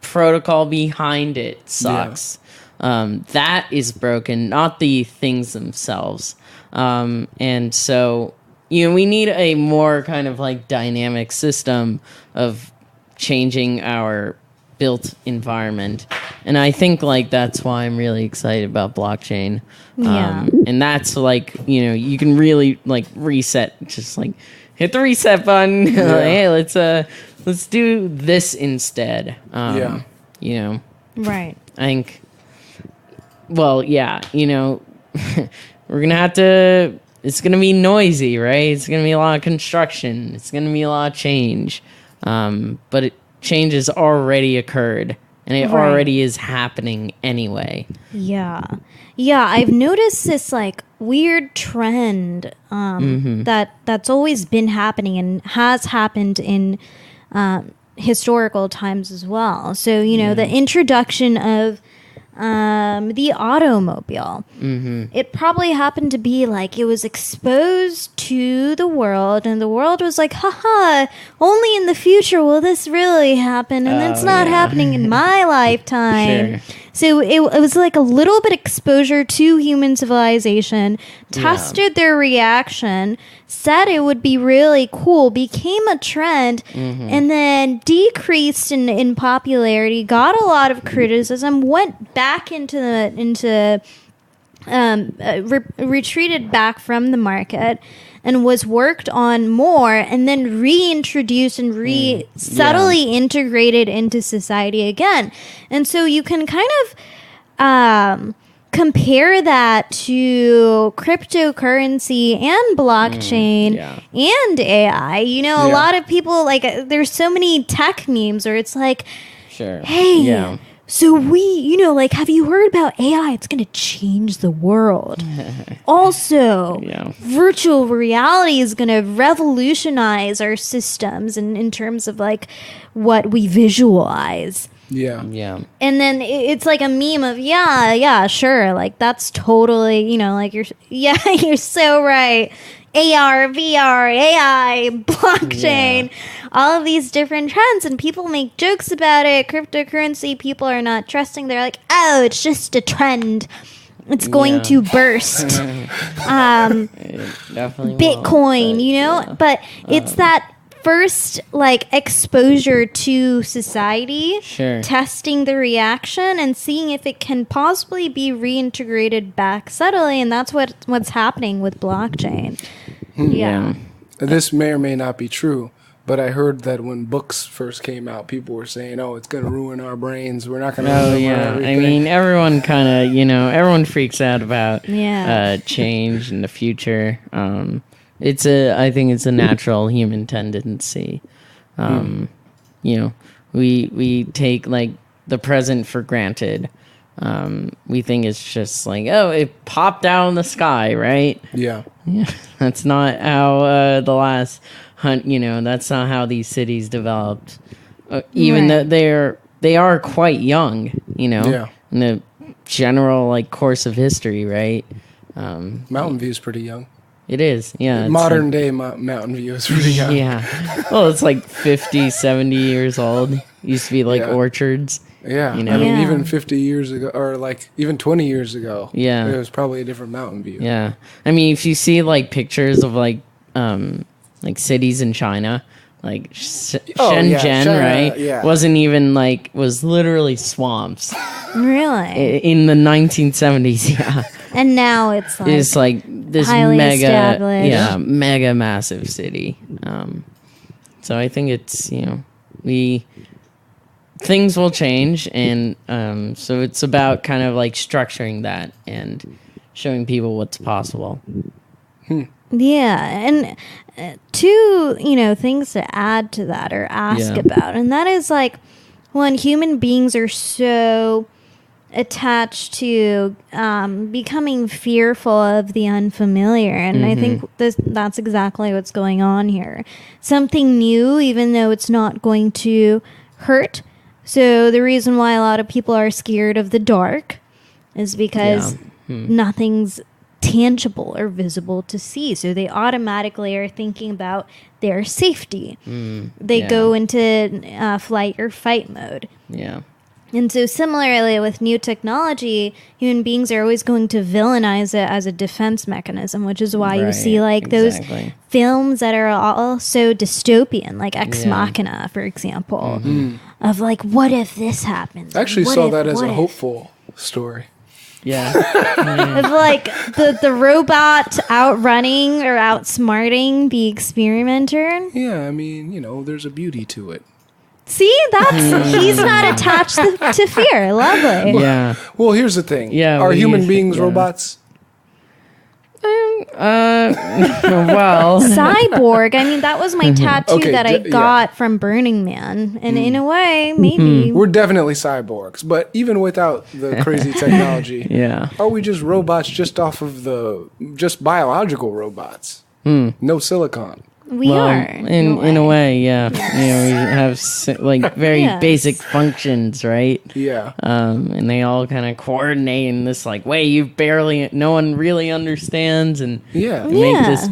protocol behind it sucks. That is broken, not the things themselves. And so we need a more kind of like dynamic system of changing our built environment. And I think like that's why I'm really excited about blockchain. And that's like, you can really like reset, just like hit the reset button. Hey, let's do this instead. Right. I think, well, we're going to have to, it's going to be noisy, right? It's going to be a lot of construction. It's going to be a lot of change. But change has already occurred, and it already is happening anyway. Yeah, I've noticed this like weird trend that's always been happening and has happened in historical times as well. So, the introduction of the automobile. It probably happened to be like it was exposed to the world, and the world was like, haha, only in the future will this really happen, and it's not happening in my lifetime. Sure. So it was like a little bit exposure to human civilization, tested their reaction, said it would be really cool, became a trend, and then decreased in popularity, got a lot of criticism, went back retreated back from the market, and was worked on more, and then reintroduced and subtly integrated into society again. And so you can kind of compare that to cryptocurrency and blockchain and AI. A lot of people, like, there's so many tech memes where it's like, hey, so have you heard about AI? It's going to change the world. Also, virtual reality is going to revolutionize our systems in terms of like what we visualize. Yeah. And then it's like a meme of, sure. Like that's totally, you're so right. AR, VR, AI, blockchain, all of these different trends, and people make jokes about it. Cryptocurrency, people are not trusting. They're like, oh, it's just a trend. It's going to burst. Definitely Bitcoin, will, but, but it's that first like exposure to society, Sure. testing the reaction and seeing if it can possibly be reintegrated back subtly, and that's what's happening with blockchain. Yeah. This may or may not be true, but I heard that when books first came out, people were saying, "Oh, it's going to ruin our brains. We're not going to remember everything." I mean, everyone kind of, everyone freaks out about change in the future. I think it's a natural human tendency. We take like the present for granted. We think it's just like, oh, it popped out in the sky, right? Yeah. That's not how the last hunt. That's not how these cities developed. Even though they are quite young. In the general like course of history, right? Mountain View is pretty young. It is, yeah. Modern day Mountain View is really young. Yeah. Well, it's like 50, 70 years old. Used to be like orchards. Yeah. I mean, even 50 years ago, or like even 20 years ago, it was probably a different Mountain View. Yeah. I mean, if you see like pictures of like cities in China, like Shenzhen, right? Yeah. Wasn't even was literally swamps. Really? In the 1970s, yeah. And now it's like this highly established. mega massive city. So I think it's things will change, and so it's about kind of like structuring that and showing people what's possible. Yeah, and two things to add to that or ask about, and that is like when human beings are so attached to becoming fearful of the unfamiliar, and I think that's exactly what's going on here. Something new, even though it's not going to hurt. So the reason why a lot of people are scared of the dark is because nothing's tangible or visible to see, so they automatically are thinking about their safety. They go into flight or fight mode. And so similarly with new technology, human beings are always going to villainize it as a defense mechanism, which is why you see like those films that are all so dystopian, like Ex Machina, for example, of like, what if this happens? I actually saw that as a hopeful story. Of like the robot outrunning or outsmarting the experimenter. Yeah, I mean, there's a beauty to it. See, he's not attached to fear. Lovely. Yeah. Well, here's the thing. Are human beings robots? Well, cyborg. I mean, that was my tattoo that I got from Burning Man, and in a way, maybe we're definitely cyborgs. But even without the crazy technology, are we just robots just off of just biological robots? No silicon. We are in a way, yeah. We have like very basic functions, right? Yeah. And they all kind of coordinate in this like way no one really understands, and make this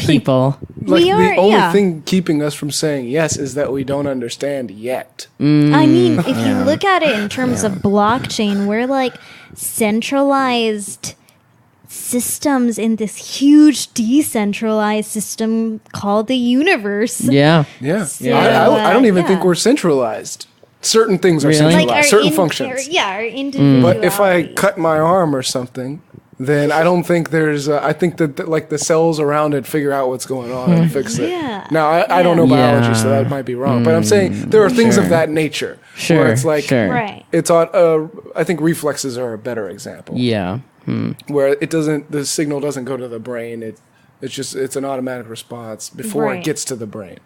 people. Like the only thing keeping us from saying yes is that we don't understand yet. I mean, if you look at it in terms of blockchain, we're like centralized systems in this huge decentralized system called the universe. So, I don't even think we're centralized. Certain things are centralized, like certain functions. Our individuality. But if I cut my arm or something, then I don't think there's. I think that like the cells around it figure out what's going on and fix it. Now I don't know biology, so that might be wrong. But I'm saying there are things of that nature. Where it's like it's on. I think reflexes are a better example. Where the signal doesn't go to the brain. It's an automatic response before it gets to the brain.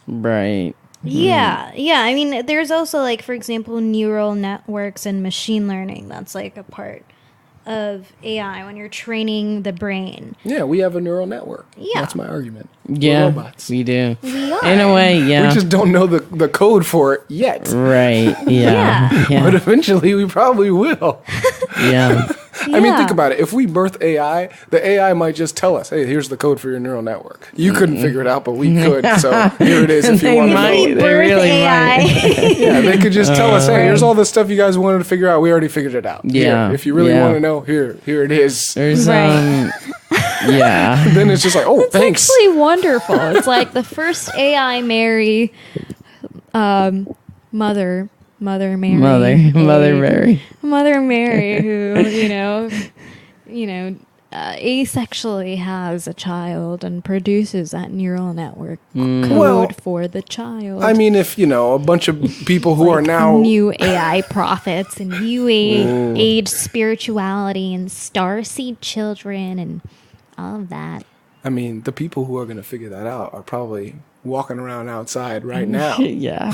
Right. Yeah. I mean, there's also like, for example, neural networks and machine learning. That's like a part of AI when you're training the brain. Yeah, we have a neural network. Yeah, that's my argument. Yeah, we're robots. We do. We are. In a way, we just don't know the code for it yet. Right. Yeah. But eventually, we probably will. Yeah. I mean, think about it. If we birth AI, the AI might just tell us, hey, here's the code for your neural network. You couldn't figure it out, but we could. So here it is if you want to know. We it. They really AI. Yeah, they could just tell us, hey, here's all the stuff you guys wanted to figure out. We already figured it out. Yeah. Here, if you really want to know, here it is. There's Right. yeah. Then it's just like, oh, thanks. Actually wonderful. It's like the first AI Mary, Mother Mary, Mother Mary. Mother Mary, who asexually has a child and produces that neural network code Well, for the child. I mean, if, a bunch of people who are now... new AI prophets and new age spirituality and starseed children and all of that. I mean, the people who are going to figure that out are probably walking around outside right now. Yeah.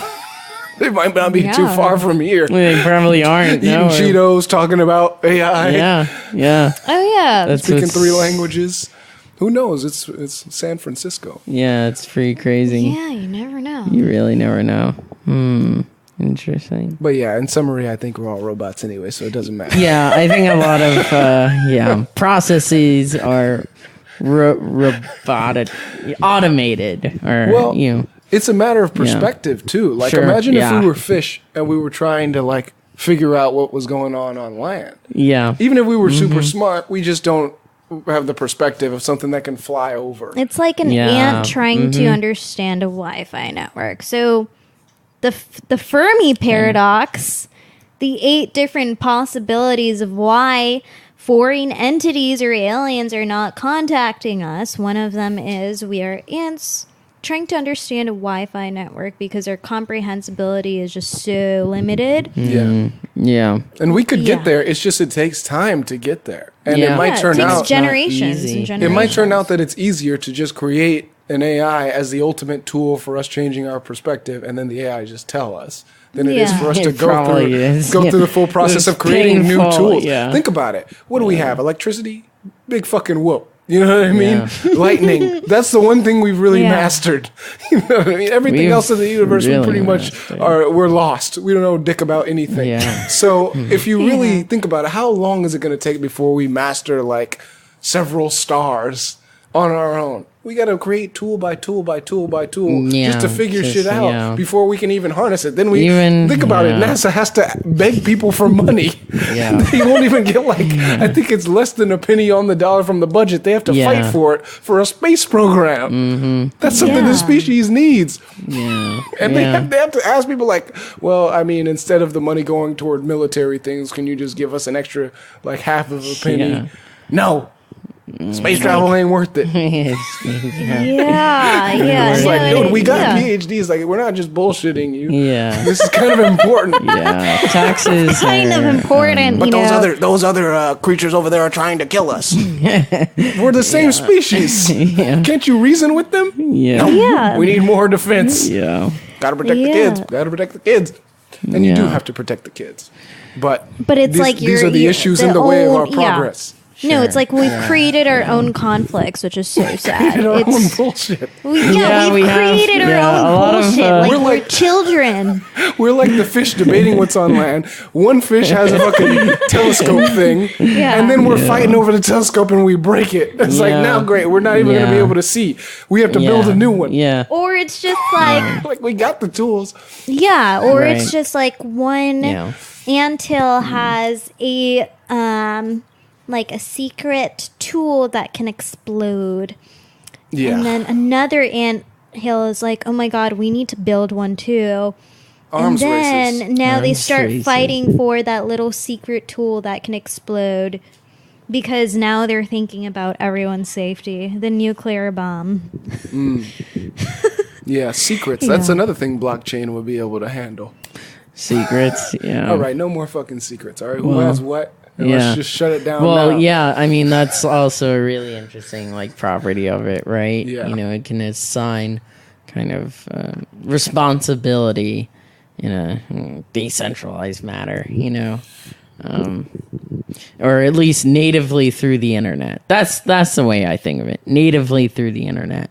They might not be too far from here. They probably aren't. Eating No, Cheetos, talking about AI. Yeah. Oh yeah. That's Speaking what's- 3 languages. Who knows? It's San Francisco. Yeah, it's pretty crazy. Yeah, you never know. You really never know. Interesting. But yeah, in summary, I think we're all robots anyway, so it doesn't matter. Yeah, I think a lot of processes are robotic, automated, or Well, it's a matter of perspective too. Like, Sure, imagine if yeah. we were fish and we were trying to figure out what was going on land. yeah, Even if we were super smart, we just don't have the perspective of something that can fly over. It's like an Yeah. ant trying to understand a Wi-Fi network. So the Fermi paradox, the 8 different possibilities of why foreign entities or aliens are not contacting us. One of them is we are ants trying to understand a Wi-Fi network because our comprehensibility is just so limited. yeah. And we could get Yeah. there. It's just it takes time to get there. And Yeah. it might turn it takes out generations easy. and It generations. it might turn out that it's easier to just create an AI as the ultimate tool for us changing our perspective, and then the AI just tell us, than it is Yeah. for us It to go probably through is. go Yeah. through the full process It's of creating new painful, tools. yeah. Think about it. What do we have? Electricity? Big fucking whoop. You know what I mean? Lightning. That's the one thing we've really Yeah. mastered. You know what I mean? Everything We've else in the universe, we really pretty much mastered. we're lost. We don't know dick about anything. Yeah. So if you really Yeah. think about it, how long is it going to take before we master several stars on our own? We got to create tool by tool by tool by tool Yeah, just to figure just, shit out yeah. before we can even harness it. Then we Even- think about it. yeah. NASA has to beg people for money. Yeah. They won't even get I think it's less than a penny on the dollar from the budget. They have to Yeah. fight for it for a space program. Mm-hmm. That's something Yeah. the species needs. Yeah. And yeah. they have to ask people well, I mean, instead of the money going toward military things, can you just give us an extra half of a penny? Yeah. No. Space travel ain't worth it. Yeah, It's no, dude, we got yeah. PhDs. We're not just bullshitting you. Yeah. This is kind of important. Yeah. Taxes. Kind of important, But you know. those other creatures over there are trying to kill us. We're the same species. Yeah. Can't you reason with them? Yeah. Yeah. We need more defense. Yeah. Gotta protect the Yeah. kids. Gotta protect the kids. And you do Yeah. have to protect the kids. But It's these are the issues in the way of our yeah. progress. No, it's Sure. like we've created our own conflicts, which is so sad. And our own It's, bullshit. Yeah, we've we have- created our yeah, a own lot of, bullshit. We're We're like- children. We're like the fish debating what's on land. One fish has a fucking telescope thing, Yeah. and then we're fighting over the telescope and we break it. It's Yeah. now great. We're not even going to be Yeah. able to see. We have to build a new one. Yeah. Or it's just like, We got the tools. yeah, or Right. it's just like one Yeah. anthill has a a secret tool that can explode. Yeah. And then another anthill is like, oh my god, we need to build one too. Arms and then races. now they Arms start races. fighting for that little secret tool that can explode because now they're thinking about everyone's safety. The nuclear bomb. Yeah, secrets. That's another thing blockchain would be able to handle. Secrets. Yeah. All right, no more fucking secrets. All right, who Well, has what? And yeah. let's just shut it down Well, now. yeah. I mean, that's also a really interesting property of it, right? Yeah. It can assign kind of responsibility in a decentralized manner. Or at least natively through the internet. That's the way I think of it. Natively through the internet.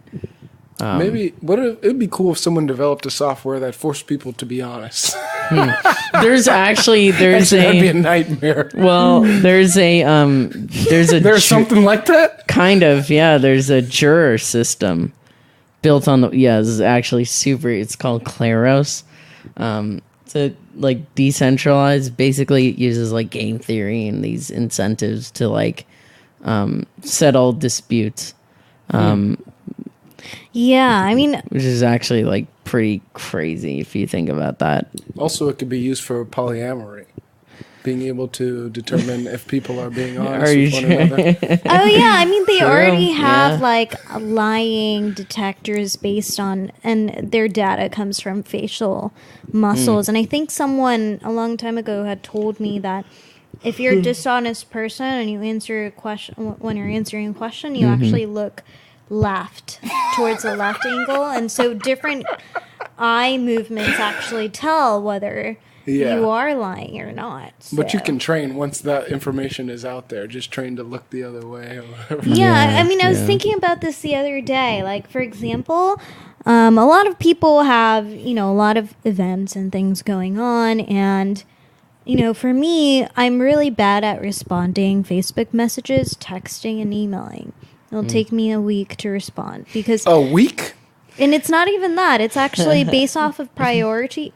Maybe it'd be cool if someone developed a software that forced people to be honest. There's That'd be a nightmare. well, there's There's something like that? kind of, yeah, there's a juror system built on this is actually it's called Claros. It's a like decentralized, basically it uses like game theory and these incentives to like settle disputes. Yeah, I mean, Which is actually like pretty crazy if you think about that. Also, it could be used for polyamory. Being able to determine if people are being honest Are you with one sure? another. oh yeah, I mean, they True, already have yeah. like lying detectors based on, and their data comes from facial muscles. And I think someone a long time ago had told me that if you're a dishonest person and you answer a question, when you're answering a question, you actually look left towards the left angle, and so different eye movements actually tell whether Yeah. you are lying or not. But you So- can train once that information is out there. Just train to look the other way or whatever. Yeah, I mean, I was yeah. thinking about this the other day. Like, for example, a lot of people have, a lot of events and things going on. And, for me, I'm really bad at responding Facebook messages, texting, and emailing. It'll take me a week to respond because, A week? and it's not even that. It's actually based off of priority,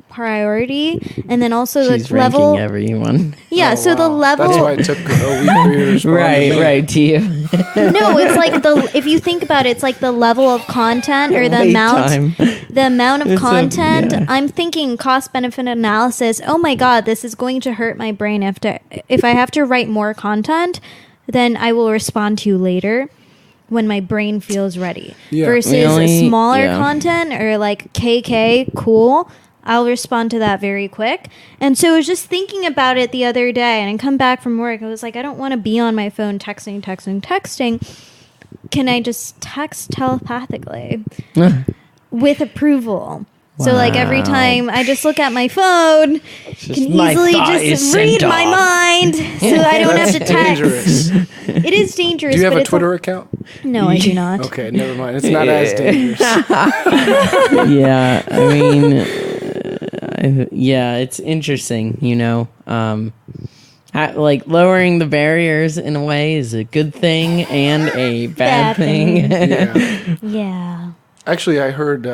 and then also She's the level. ranking everyone. Yeah, Oh, so the wow. level. That's why it took a week for you to respond to me. Right to you. No, it's like if you think about it, it's like the level of content or the Wait amount time. of It's content. yeah. I'm thinking cost benefit analysis. Oh my god, this is going to hurt my brain if I have to write more content, then I will respond to you later when my brain feels ready. Yeah. Versus We only- smaller yeah. content or like KK, cool. I'll respond to that very quick. And so I was just thinking about it the other day, and I come back from work. I was like, I don't want to be on my phone texting. Can I just text telepathically with approval? So like every Wow. time I just look at my phone, can my easily thought is just sent read my off. mind, so I don't have to text. Dangerous. It is dangerous. Do you have but a it's Twitter account? No, I do not. Okay, never mind. It's not as dangerous. Yeah, I mean, it's interesting, like lowering the barriers in a way is a good thing and a bad Bad thing. Yeah. Yeah. Actually, I heard,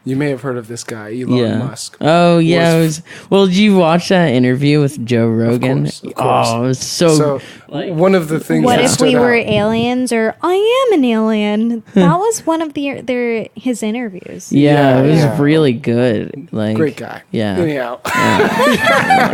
you may have heard of this guy, Elon Musk. Oh yeah, Was- well, did you watch that interview with Joe Rogan? Of course. Oh, it was So, one of the things What that if stood we were out, aliens, or I am an alien? That was one of his interviews. Yeah, it was Yeah. really good. Like, great guy. Yeah. Anyhow.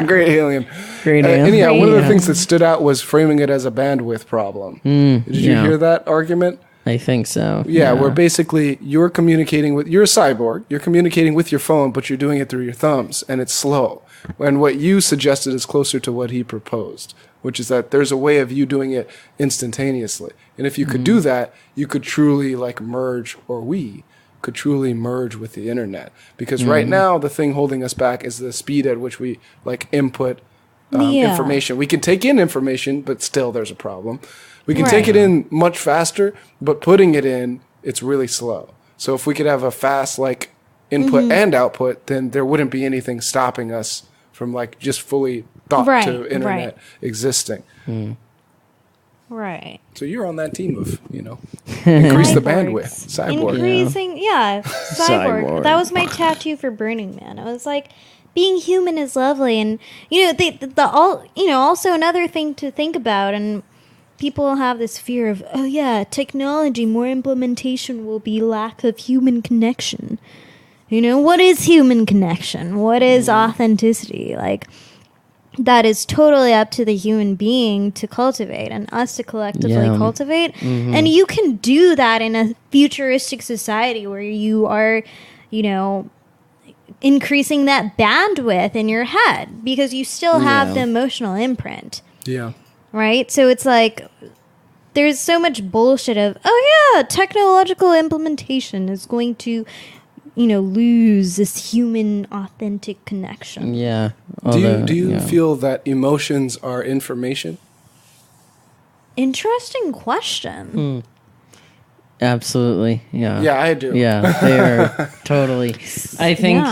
Great alien. Great alien. Anyhow, one of the Yeah. things that stood out was framing it as a bandwidth problem. Did you yeah. hear that argument? I think so. Yeah, where basically you're a cyborg, you're communicating with your phone, but you're doing it through your thumbs, and it's slow. And what you suggested is closer to what he proposed, which is that there's a way of you doing it instantaneously. And if you could do that, you could truly merge, or we could truly merge with the internet. Because right now, the thing holding us back is the speed at which we input Yeah. information. We can take in information, but still there's a problem. We can Right. take it in much faster, but putting it in, it's really slow. So if we could have a fast input and output, then there wouldn't be anything stopping us from just fully thought Right, to internet right. existing. Right. So you're on that team of, increase the Cyborgs. bandwidth. Cyborg. Increasing, cyborg. Cyborg. That was my tattoo for Burning Man. I was like, being human is lovely, and also another thing to think about, and people have this fear of, oh yeah, technology, more implementation will be lack of human connection. What is human connection? What is authenticity? That is totally up to the human being to cultivate and us to collectively Yeah. cultivate. And you can do that in a futuristic society where you are, increasing that bandwidth in your head because you still have Yeah. the emotional imprint, Yeah. right? So it's there's so much bullshit of, oh yeah, technological implementation is going to, lose this human authentic connection. Yeah. Do you feel that emotions are information? Interesting question. Absolutely. Yeah. Yeah, I do. Yeah, they are totally. I think,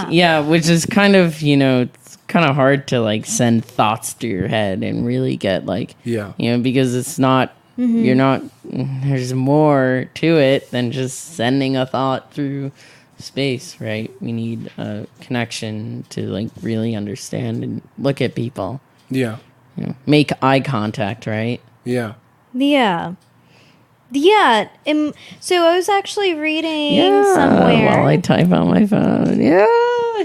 which is kind of, it's kind of hard to like send thoughts through your head and really get like, because it's not, you're not, there's more to it than just sending a thought through space, right? We need a connection to like really understand and look at people. Yeah. Make eye contact, right? Yeah. Yeah. Yeah. So I was actually reading Yeah, somewhere. while I type on my phone. Yeah.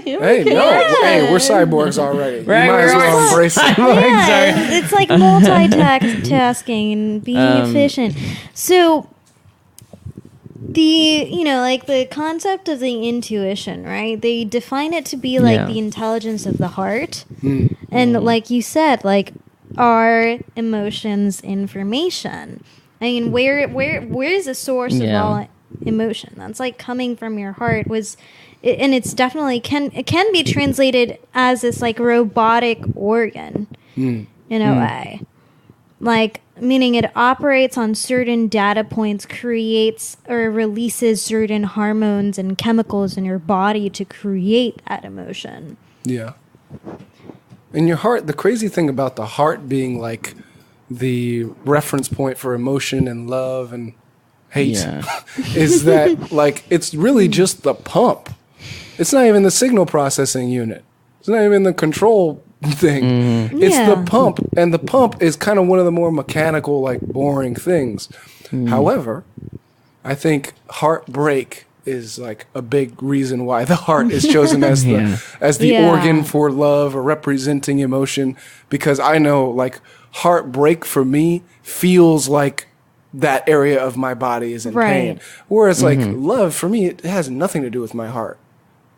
Hey, hey, we're cyborgs already. Right, You might as we're well embrace it. Yeah, it's like multitasking and being efficient. So the concept of the intuition, right? They define it to be like the intelligence of the heart. And like you said, like our emotions information. I mean, where is the source of all emotion? That's like coming from your heart and it's definitely it can be translated as this like robotic organ in a way. Like, meaning it operates on certain data points, creates or releases certain hormones and chemicals in your body to create that emotion. Yeah. And your heart, the crazy thing about the heart being like the reference point for emotion and love and hate is that like it's really just the pump. It's not even the signal processing unit. It's not even the control thing. It's the pump, and the pump is kind of one of the more mechanical, like boring things. However, I think heartbreak is like a big reason why the heart is chosen as the organ for love or representing emotion, because I know like heartbreak for me feels like that area of my body is in pain, whereas like love for me, it has nothing to do with my heart.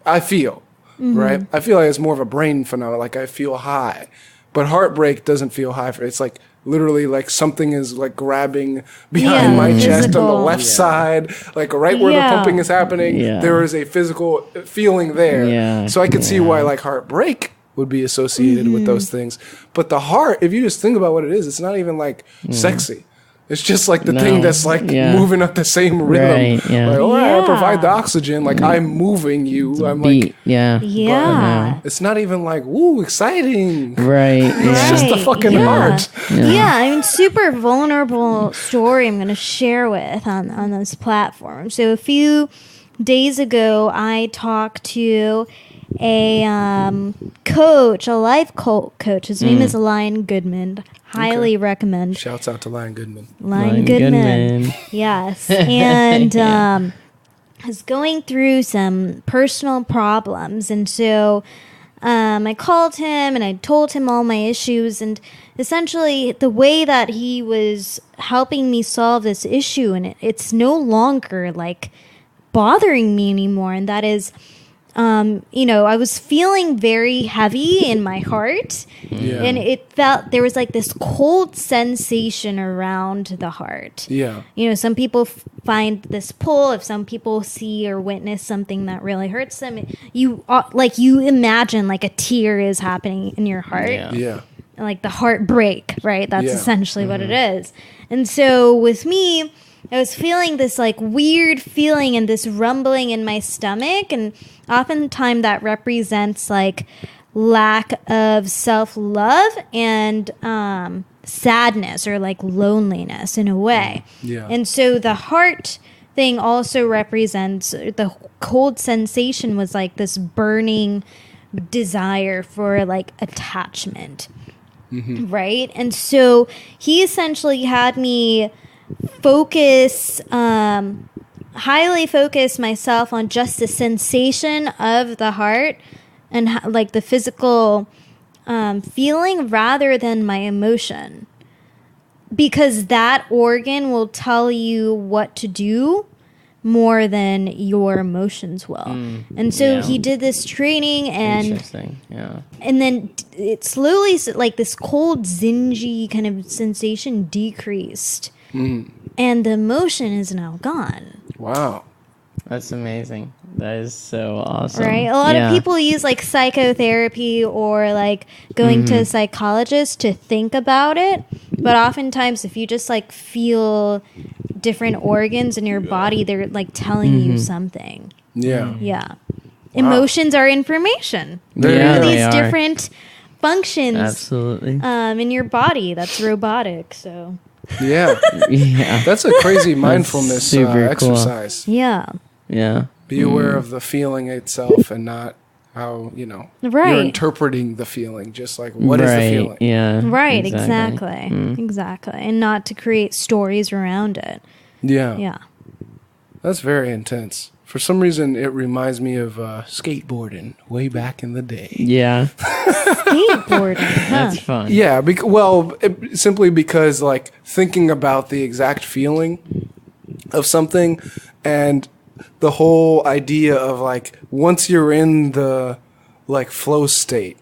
I feel right. I feel like it's more of a brain phenomenon. Like I feel high, but heartbreak doesn't feel high. It's like literally like something is like grabbing behind my chest on the left side, like right where the pumping is happening. There is a physical feeling there. So I could see why like heartbreak would be associated with those things. But the heart, if you just think about what it is, it's not even like sexy. It's just like the thing that's like moving at the same rhythm. Right, Like, I provide the oxygen. Like I'm moving you. I'm like, it's not even like, woo, exciting. Right. It's just the fucking heart. I mean, super vulnerable story I'm going to share with on this platform. So a few days ago, I talked to a coach, a life coach. His name is Lion Goodman. Highly recommend. Shouts out to Lion Goodman. Lion Goodman. Yes. And I was going through some personal problems. And so I called him and I told him all my issues. And essentially the way that he was helping me solve this issue, and it's no longer like bothering me anymore. And that is, I was feeling very heavy in my heart, and it felt there was like this cold sensation around the heart. Some people find this pull. If some people see or witness something that really hurts them, you imagine like a tear is happening in your heart. Like the heartbreak, right? That's essentially what it is. And so with me, I was feeling this like weird feeling and this rumbling in my stomach, and oftentimes that represents like lack of self-love and sadness or like loneliness in a way. And so the heart thing also represents the cold sensation was like this burning desire for like attachment. Right? And so he essentially had me highly focus myself on just the sensation of the heart and like the physical feeling rather than my emotion, because that organ will tell you what to do more than your emotions will. And so he did this training, and and then it slowly, like this cold zingy kind of sensation decreased. And the emotion is now gone. Wow. That's amazing. That is so awesome. Right? A lot of people use like psychotherapy or like going to a psychologist to think about it. But oftentimes if you just like feel different organs in your body, they're like telling you something. Yeah. Yeah. Emotions are information. There Yeah, you go. they These are. different functions Absolutely. in your body. That's robotic. So Yeah. Yeah. That's a crazy mindfulness super cool. exercise. yeah. Yeah. Be aware of the feeling itself and not how, you're Right. interpreting the feeling. Just like, what is the feeling? Yeah. Right, exactly. Exactly. And not to create stories around it. Yeah. Yeah. That's very intense. For some reason, it reminds me of skateboarding way back in the day. Yeah. Skateboarding. Huh. That's fun. Yeah, simply because like thinking about the exact feeling of something and the whole idea of like once you're in the like flow state,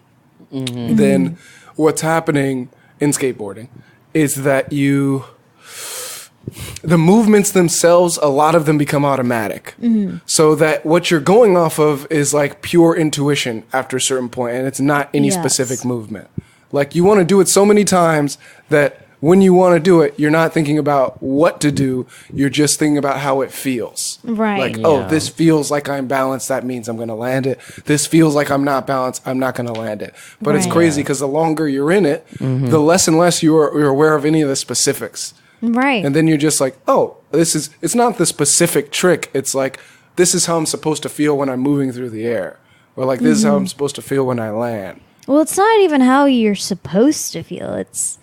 then what's happening in skateboarding is that the movements themselves, a lot of them become automatic. So that what you're going off of is like pure intuition after a certain point, and it's not any Yes. specific movement. Like you want to do it so many times that when you want to do it, you're not thinking about what to do. You're just thinking about how it feels. Right. Like, Yeah. oh, this feels like I'm balanced. That means I'm going to land it. This feels like I'm not balanced. I'm not going to land it. But it's Right. crazy because the longer you're in it, the less and less you're aware of any of the specifics. Right. And then you're just like, oh, it's not the specific trick. It's like, this is how I'm supposed to feel when I'm moving through the air. Or like, this is how I'm supposed to feel when I land. Well, it's not even how you're supposed to feel. It's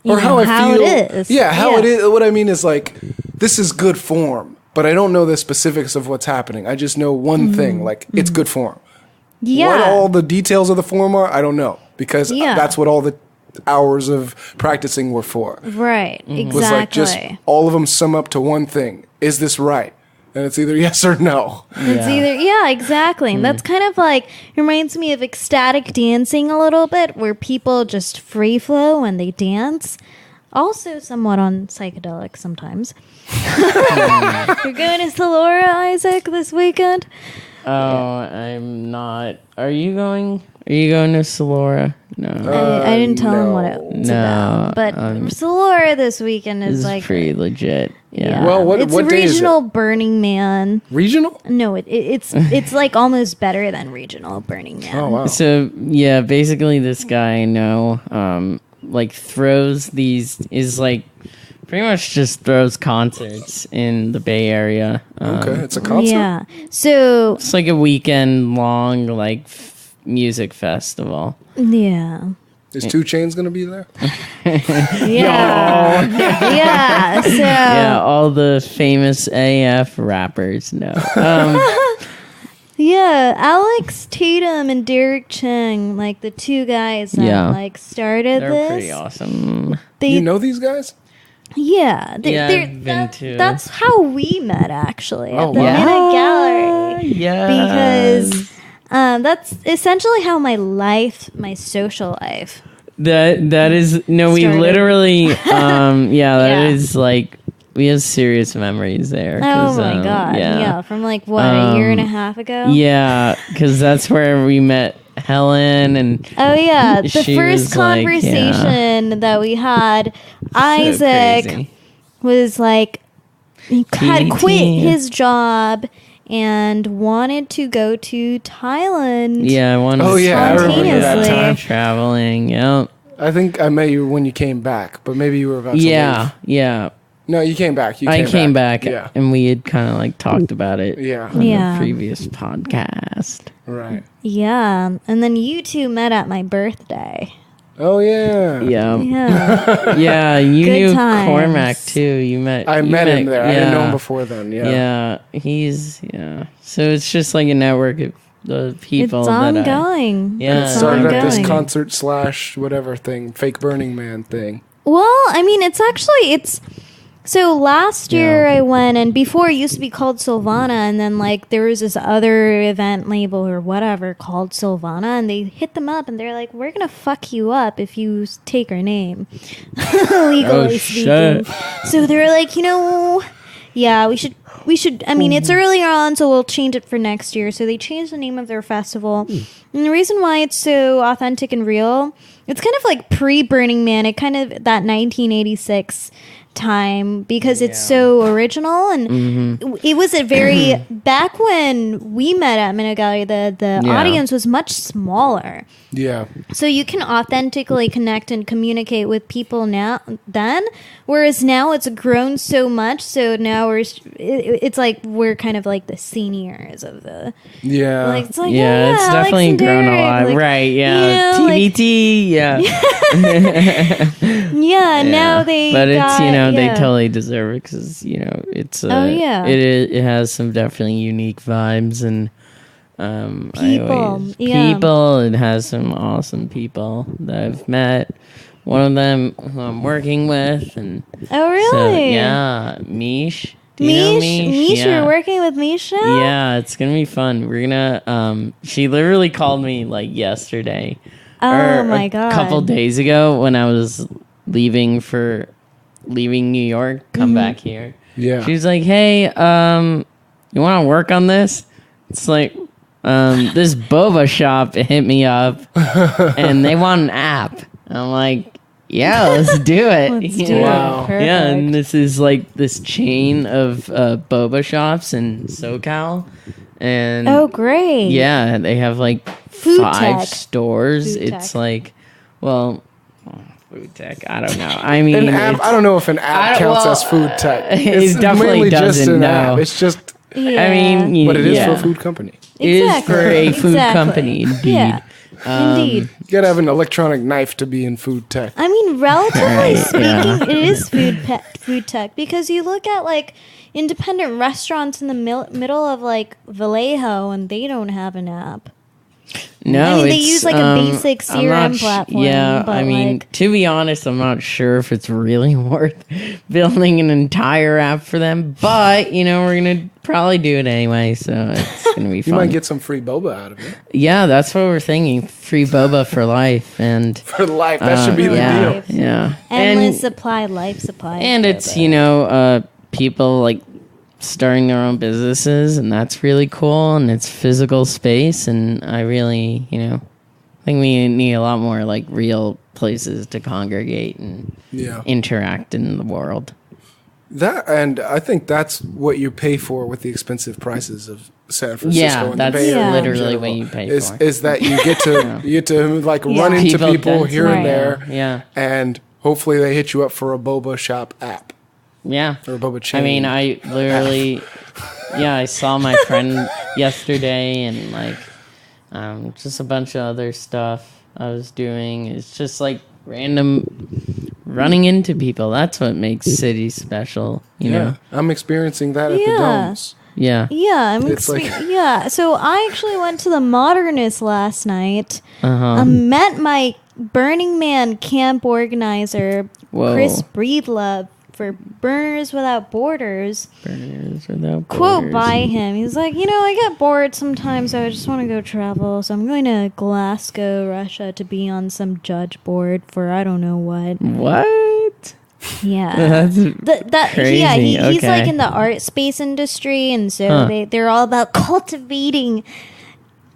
How I feel. it is. Yeah, how it is. What I mean is like, this is good form. But I don't know the specifics of what's happening. I just know one thing, like, it's good form. Yeah. What all the details of the form are, I don't know. Because Yeah. that's what all the hours of practicing were for. Right. Exactly. Was like just all of them sum up to one thing. Is this right? And it's either yes or no. It's either exactly. And that's kind of like reminds me of ecstatic dancing a little bit, where people just free flow when they dance. Also, somewhat on psychedelics sometimes. You're going to Solora, Isaac, this weekend? Oh, I'm not. Are you going? Are you going to Solora? No. I didn't tell him what it's No, about. But Solora this weekend This is is like pretty legit. Yeah. yeah. Well, what it's day a is it? regional Burning Man. Regional? No, it's like almost better than regional Burning Man. Oh, wow. So yeah, basically this guy I know, like throws these is like pretty much just throws concerts in the Bay Area. Okay, it's a concert? Yeah. So It's like a weekend long like music festival. yeah. Is 2 Chainz going to be there? Yeah. Yeah. So Yeah, all the famous AF rappers know. yeah, Alex Tatum and Derek Chang, like the two guys that Yeah. like started They're this. pretty awesome. They, You know these guys? yeah, Yeah, I've been to- that's how we met actually Oh, at the wow. Minute Gallery. Yeah. Because that's essentially how my social life. That is no, we Started. literally that Yeah. is like we have serious memories there. Oh 'cause, my god! Yeah. From like what a year and a half ago. Yeah, because that's where we met Helen and Oh yeah, the She first was like, conversation that we had, Isaac crazy. was like he had TT. quit his job and wanted to go to Thailand. Yeah, I wanted Oh, to yeah, I remember that Spontaneously. time. traveling. Yep. I think I met you when you came back, but maybe you were about to Yeah, leave. yeah. No, you came back. I came back, Yeah. and we had kind of like talked about it. Yeah. On Yeah. the previous podcast. Right. Yeah, and then you two met at my birthday. Oh, yeah. Yeah, Yeah, yeah. You Good knew times. Cormac too. You met. I you met him there. I didn't know him yeah. before then. Yeah. Yeah, he's So it's just like a network of the people it's that ongoing. Yeah. It's Started at this ongoing. concert / whatever thing, fake Burning Man thing. Well, I mean, it's so last year Yeah. I went, and before it used to be called Silvana, and then like there was this other event label or whatever called Silvana, and they hit them up and they're like, "We're gonna fuck you up if you take our name," legally Oh, speaking. shit. So they're like, yeah, we should. I mean, it's earlier on, so we'll change it for next year. So they changed the name of their festival, and the reason why it's so authentic and real, it's kind of like pre-Burning Man. It kind of that 1986 time because it's so original, and it was a very back when we met at Minnow Gallery, the audience was much smaller. Yeah. So you can authentically connect and communicate with people whereas now it's grown so much. So now it's like we're kind of like the seniors of the like it's like it's definitely Alex and grown a Derek, lot, like, right? Yeah, you know, TBT, Now they but it's they got, totally deserve it because it's it has some definitely unique vibes and people. It has some awesome people that I've met. One of them who I'm working with, and oh really? So, yeah, Mish. Do you know Mish? Mish, you're working with Mish now? Yeah, it's gonna be fun. We're gonna. She literally called me like yesterday. Oh my god! A couple days ago when I was leaving New York, come back here. Yeah. She was like, "Hey, you want to work on this?" It's like, this boba shop hit me up, and they want an app. I'm like, yeah, let's do it. Let's do it. Wow. Perfect. Yeah, and this is like this chain of boba shops in SoCal, and oh great! yeah, they have like Food 5 tech. stores. Food It's tech. like, well, food tech. I don't know. I mean, An app, I don't know if an app counts as food tech. It's definitely mainly just doesn't an know. app. It's just, Yeah. I mean, but it is for yeah. a food company. It is for a food Exactly. company, indeed. Yeah. Indeed. You gotta have an electronic knife to be in food tech. I mean, relatively Right, speaking, yeah. it is food tech because you look at like independent restaurants in the middle of like Vallejo and they don't have an app. No, I mean, they it's, use like a basic I'm not CRM platform. Yeah, but I mean, like, to be honest, I'm not sure if it's really worth building an entire app for them. But we're gonna probably do it anyway, so it's gonna be You fun. might get some free boba out of it. Yeah, that's what we're thinking. Free boba for life, and For life, that should be the yeah, deal. yeah, endless supply, life supply. and of it's it. people like starting their own businesses, and that's really cool, and it's physical space, and I really I think we need a lot more like real places to congregate and Yeah. interact in the world. And I think that's what you pay for with the expensive prices of San Francisco. Yeah, and the that's Bay Area in literally general, what you pay is, for. Is that you get to like run into people density. here and Right. there, Yeah, and hopefully they hit you up for a boba shop app yeah. or a boba chain. I mean, I literally, I saw my friend yesterday, and like, just a bunch of other stuff I was doing. It's just like random running into people. That's what makes cities special, you know? I'm experiencing that at the Yeah. Domes. Yeah. Yeah, It's like- yeah. So I actually went to the Modernist last night. Uh-huh. Met my Burning Man camp organizer, Whoa. Chris Breedlove, for Burners Without Borders. Burners without Quote borders. by him. He's like, I get bored sometimes, so I just want to go travel. So I'm going to Glasgow, Russia, to be on some judge board for I don't know what. What? Yeah. That's crazy. He's like Okay. in the art space industry, and so they're all about cultivating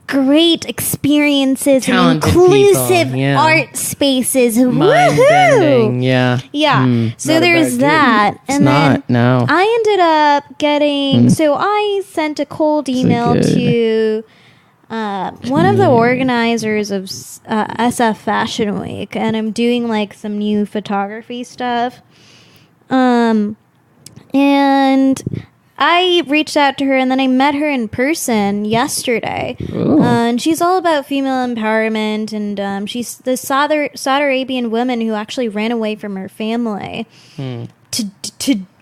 great experiences and Talented inclusive people, yeah. art spaces. Mind Woohoo! bending, yeah. Yeah. So Not a there's bad gig. that, It's and then not, no. I ended up getting. So I sent a cold email good. to one of the organizers of SF Fashion Week, and I'm doing like some new photography stuff. And I reached out to her, and then I met her in person yesterday. And she's all about female empowerment, and she's the Saudi Arabian woman who actually ran away from her family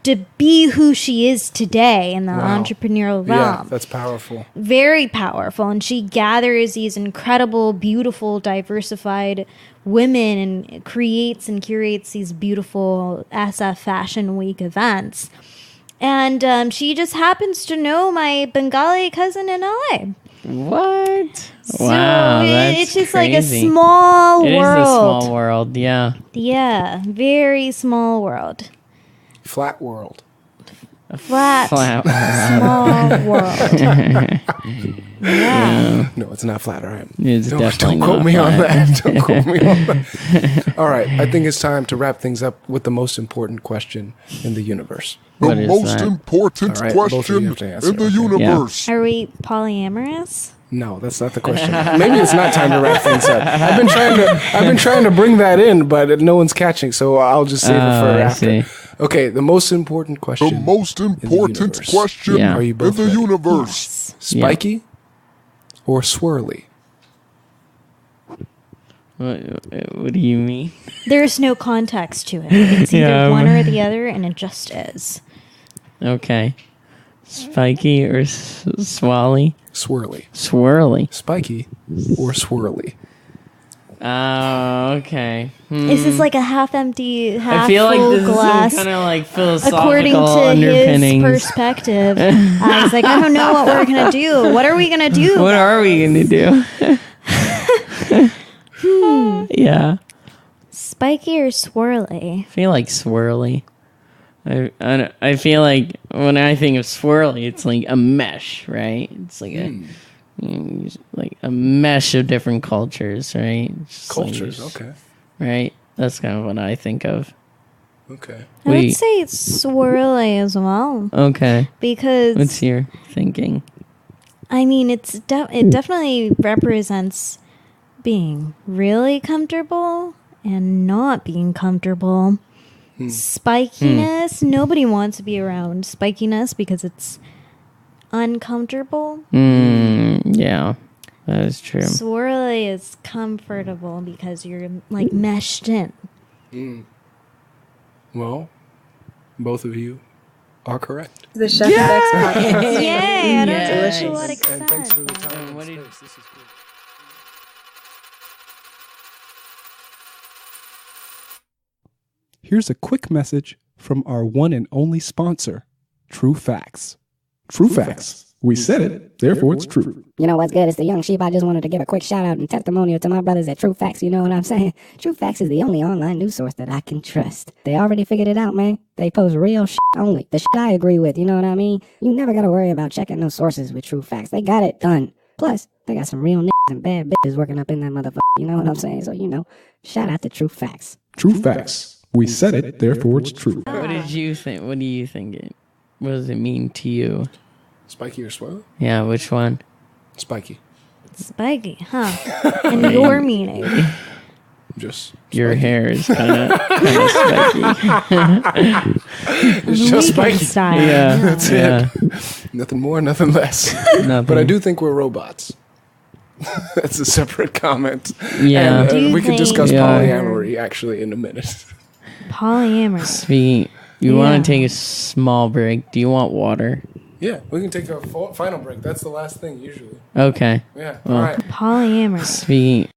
to be who she is today in the Wow. entrepreneurial Yeah, realm. that's powerful. Very powerful, and she gathers these incredible, beautiful, diversified women and creates and curates these beautiful SF Fashion Week events. And she just happens to know my Bengali cousin in LA. What? So Wow, that's it's just crazy. like a small It world. is a small world, yeah. Yeah, very small world. Flat world. Flat, Flat. small world. Yeah. No, it's not flat. All right. It's definitely Don't quote not me on flat. that. Don't quote me on that. All right. I think it's time to wrap things up with the most important question in the universe. What The is most that? important All right, both of you question have to answer, in the okay. universe. Are we polyamorous? No, that's not the question. Maybe it's not time to wrap things up. I've been trying to bring that in, but no one's catching, so I'll just save it for I after. see. Okay, the most important question. The most important universe. question Yeah. Are you in both the ready? universe. Spiky or swirly? What do you mean? There's no context to it. It's either Yeah, one or the other, and it just is. Okay. Spiky or swally? Swirly. Swirly. Spiky or swirly? Oh, okay. Is this like a half empty, half I feel like full this glass? is some kind of like philosophical According to his underpinnings. perspective, I was like, I don't know what we're gonna do. What are we gonna do? What are we gonna do? Yeah, Spiky or swirly? I feel like swirly. I feel like when I think of swirly, it's like a mesh, right? It's like like a mesh of different cultures, right? It's just Cultures, like, okay. right? That's kind of what I think of. Okay. I Wait. would say it's swirly as well Okay, because what's your thinking? I mean it definitely represents being really comfortable and not being comfortable. Spikiness, nobody wants to be around spikiness because it's uncomfortable. Yeah, that is true. Swirly is comfortable because you're like meshed in. Well, both of you are correct. The Chefofx podcast. Yay! I don't Yes. know to what And thanks for extent. the time and What did- space. This is good. Here's a quick message from our one and only sponsor, True Facts. True Facts. We said it, therefore it's true. You know what's good? It's the young sheep. I just wanted to give a quick shout out and testimonial to my brothers at True Facts. You know what I'm saying? True Facts is the only online news source that I can trust. They already figured it out, man. They post real shit only. The shit I agree with, you know what I mean? You never gotta worry about checking those sources with True Facts. They got it done. Plus, they got some real niggas and bad bitches working up in that motherfucker. You know what I'm saying? So, shout out to True Facts. True Facts. We said it, therefore it's true. What did you think? What do you think what does it mean to you? Spiky or swirl? Yeah, which one? Spiky. Spiky, huh? And your meaning. Just Your hair is kind of spiky. It's just spiky. Style. Yeah, That's yeah. it. Nothing more, nothing less. Nothing. But I do think we're robots. That's a separate comment. Yeah. And, Do you we can think discuss Yeah. polyamory actually in a minute. Polyamorous. Speaking, you Yeah. want to take a small break? Do you want water? Yeah, we can take a final break. That's the last thing usually. Okay. Yeah. Well. All right. Polyamorous. Speaking,